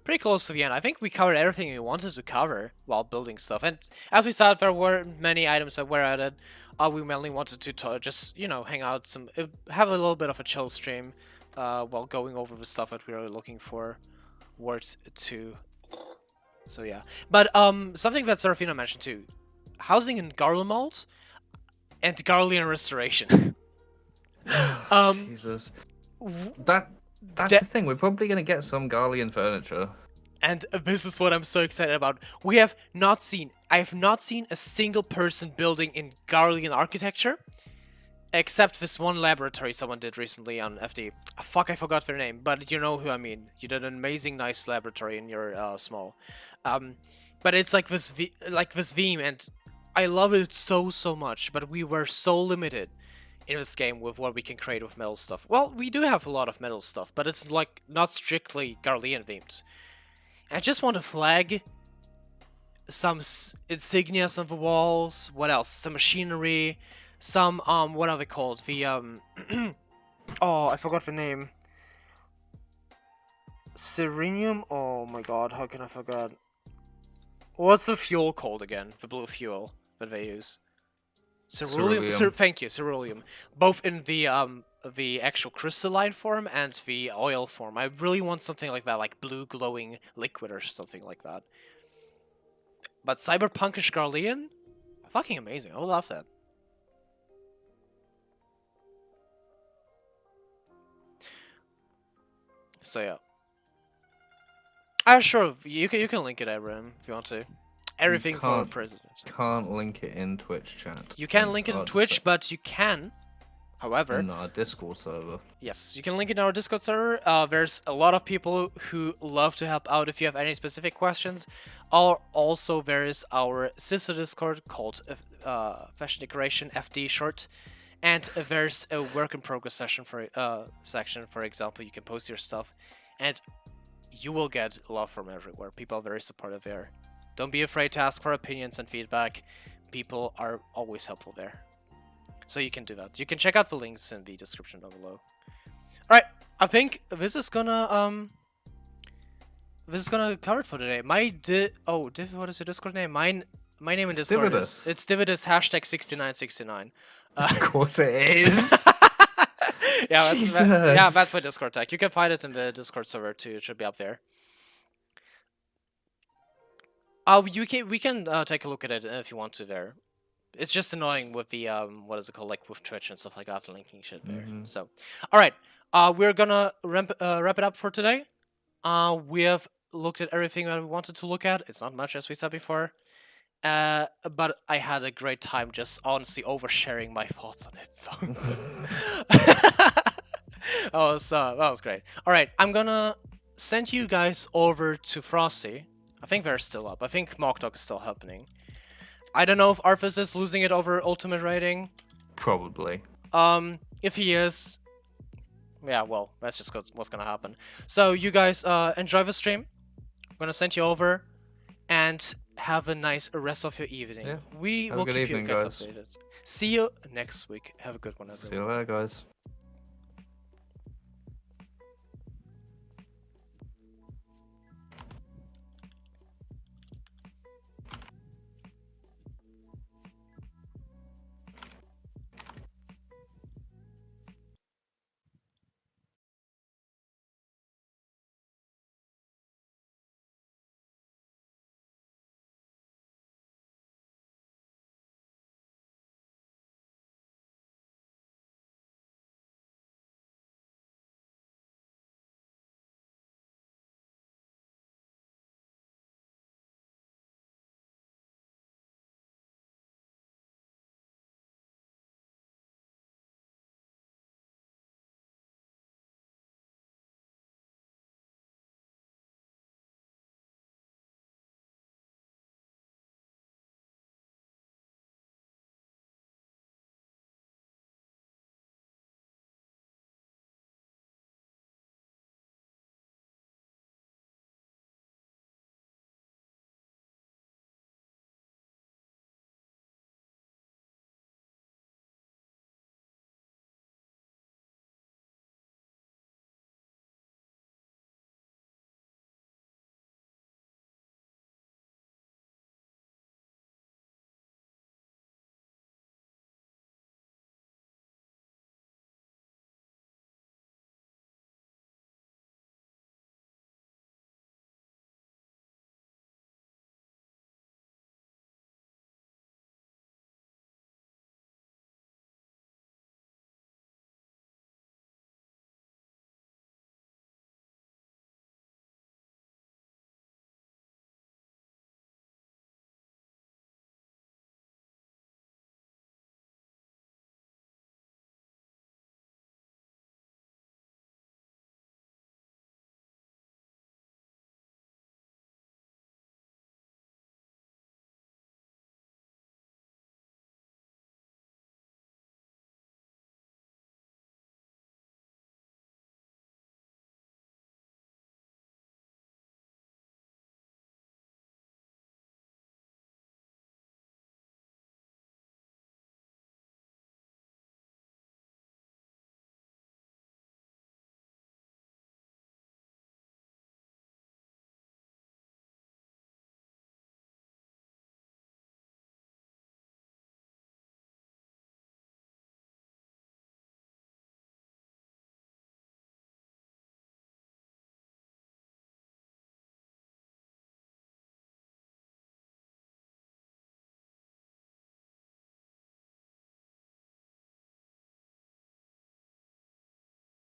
pretty close to the end. I think we covered everything we wanted to cover while building stuff. And as we said, there were many items that were added. We mainly wanted to just, you know, hang out, have a little bit of a chill stream while going over the stuff that we were looking for words to. So yeah. But something that Serafina mentioned too. Housing in Garlemald and Garlean Restoration. Jesus. That's the thing. We're probably going to get some Garlean furniture. And this is what I'm so excited about. I have not seen a single person building in Garlean architecture, except this one laboratory someone did recently on FD. Fuck, I forgot their name, but you know who I mean. You did an amazing, nice laboratory in your small. But it's like this theme, and I love it so much. But we were so limited in this game with what we can create with metal stuff. Well, we do have a lot of metal stuff, but it's like not strictly Garlean themed. I just want to flag some insignias on the walls. What else? Some machinery. Some what are they called? The oh, I forgot the name. Serenium? Oh my god, how can I forget? What's the fuel called again? The blue fuel that they use. Ceruleum. Thank you, ceruleum. Both in the actual crystalline form and the oil form. I really want something like that, like blue glowing liquid or something like that. But cyberpunkish Garlean? Fucking amazing. I would love that. So yeah. Sure, you can link it, Abraham, if you want to. Everything for president. Can't link it in Twitch chat. You can link it in Twitch, but you can, however, in our Discord server. Yes, you can link it in our Discord server. There's a lot of people who love to help out if you have any specific questions. Also, there is our sister Discord called Fashion Decoration FD short, and there's a work in progress section for example. You can post your stuff, and you will get love from everywhere. People are very supportive there. Don't be afraid to ask for opinions and feedback. People are always helpful there. So you can do that. You can check out the links in the description down below. Alright, I think this is gonna cover it for today. What is your Discord name? My name in Discord is it's Dividus #6969. Of course it is. Yeah, that's my Discord tag. You can find it in the Discord server too. It should be up there. We can take a look at it if you want to there. It's just annoying with the what is it called, like with Twitch and stuff like that, linking shit there. So, all right, we're gonna wrap it up for today. We have looked at everything that we wanted to look at. It's not much, as we said before, but I had a great time just honestly oversharing my thoughts on it. So, that was great. All right, I'm gonna send you guys over to Frosty. I think they're still up. I think Mock Dog is still happening. I don't know if Arthas is losing it over ultimate rating. Probably. If he is, yeah, well, that's just what's gonna happen. So you guys enjoy the stream. I'm gonna send you over, and have a nice rest of your evening. Yeah. We will keep you guys updated. See you next week. Have a good one, everyone. See you later, guys.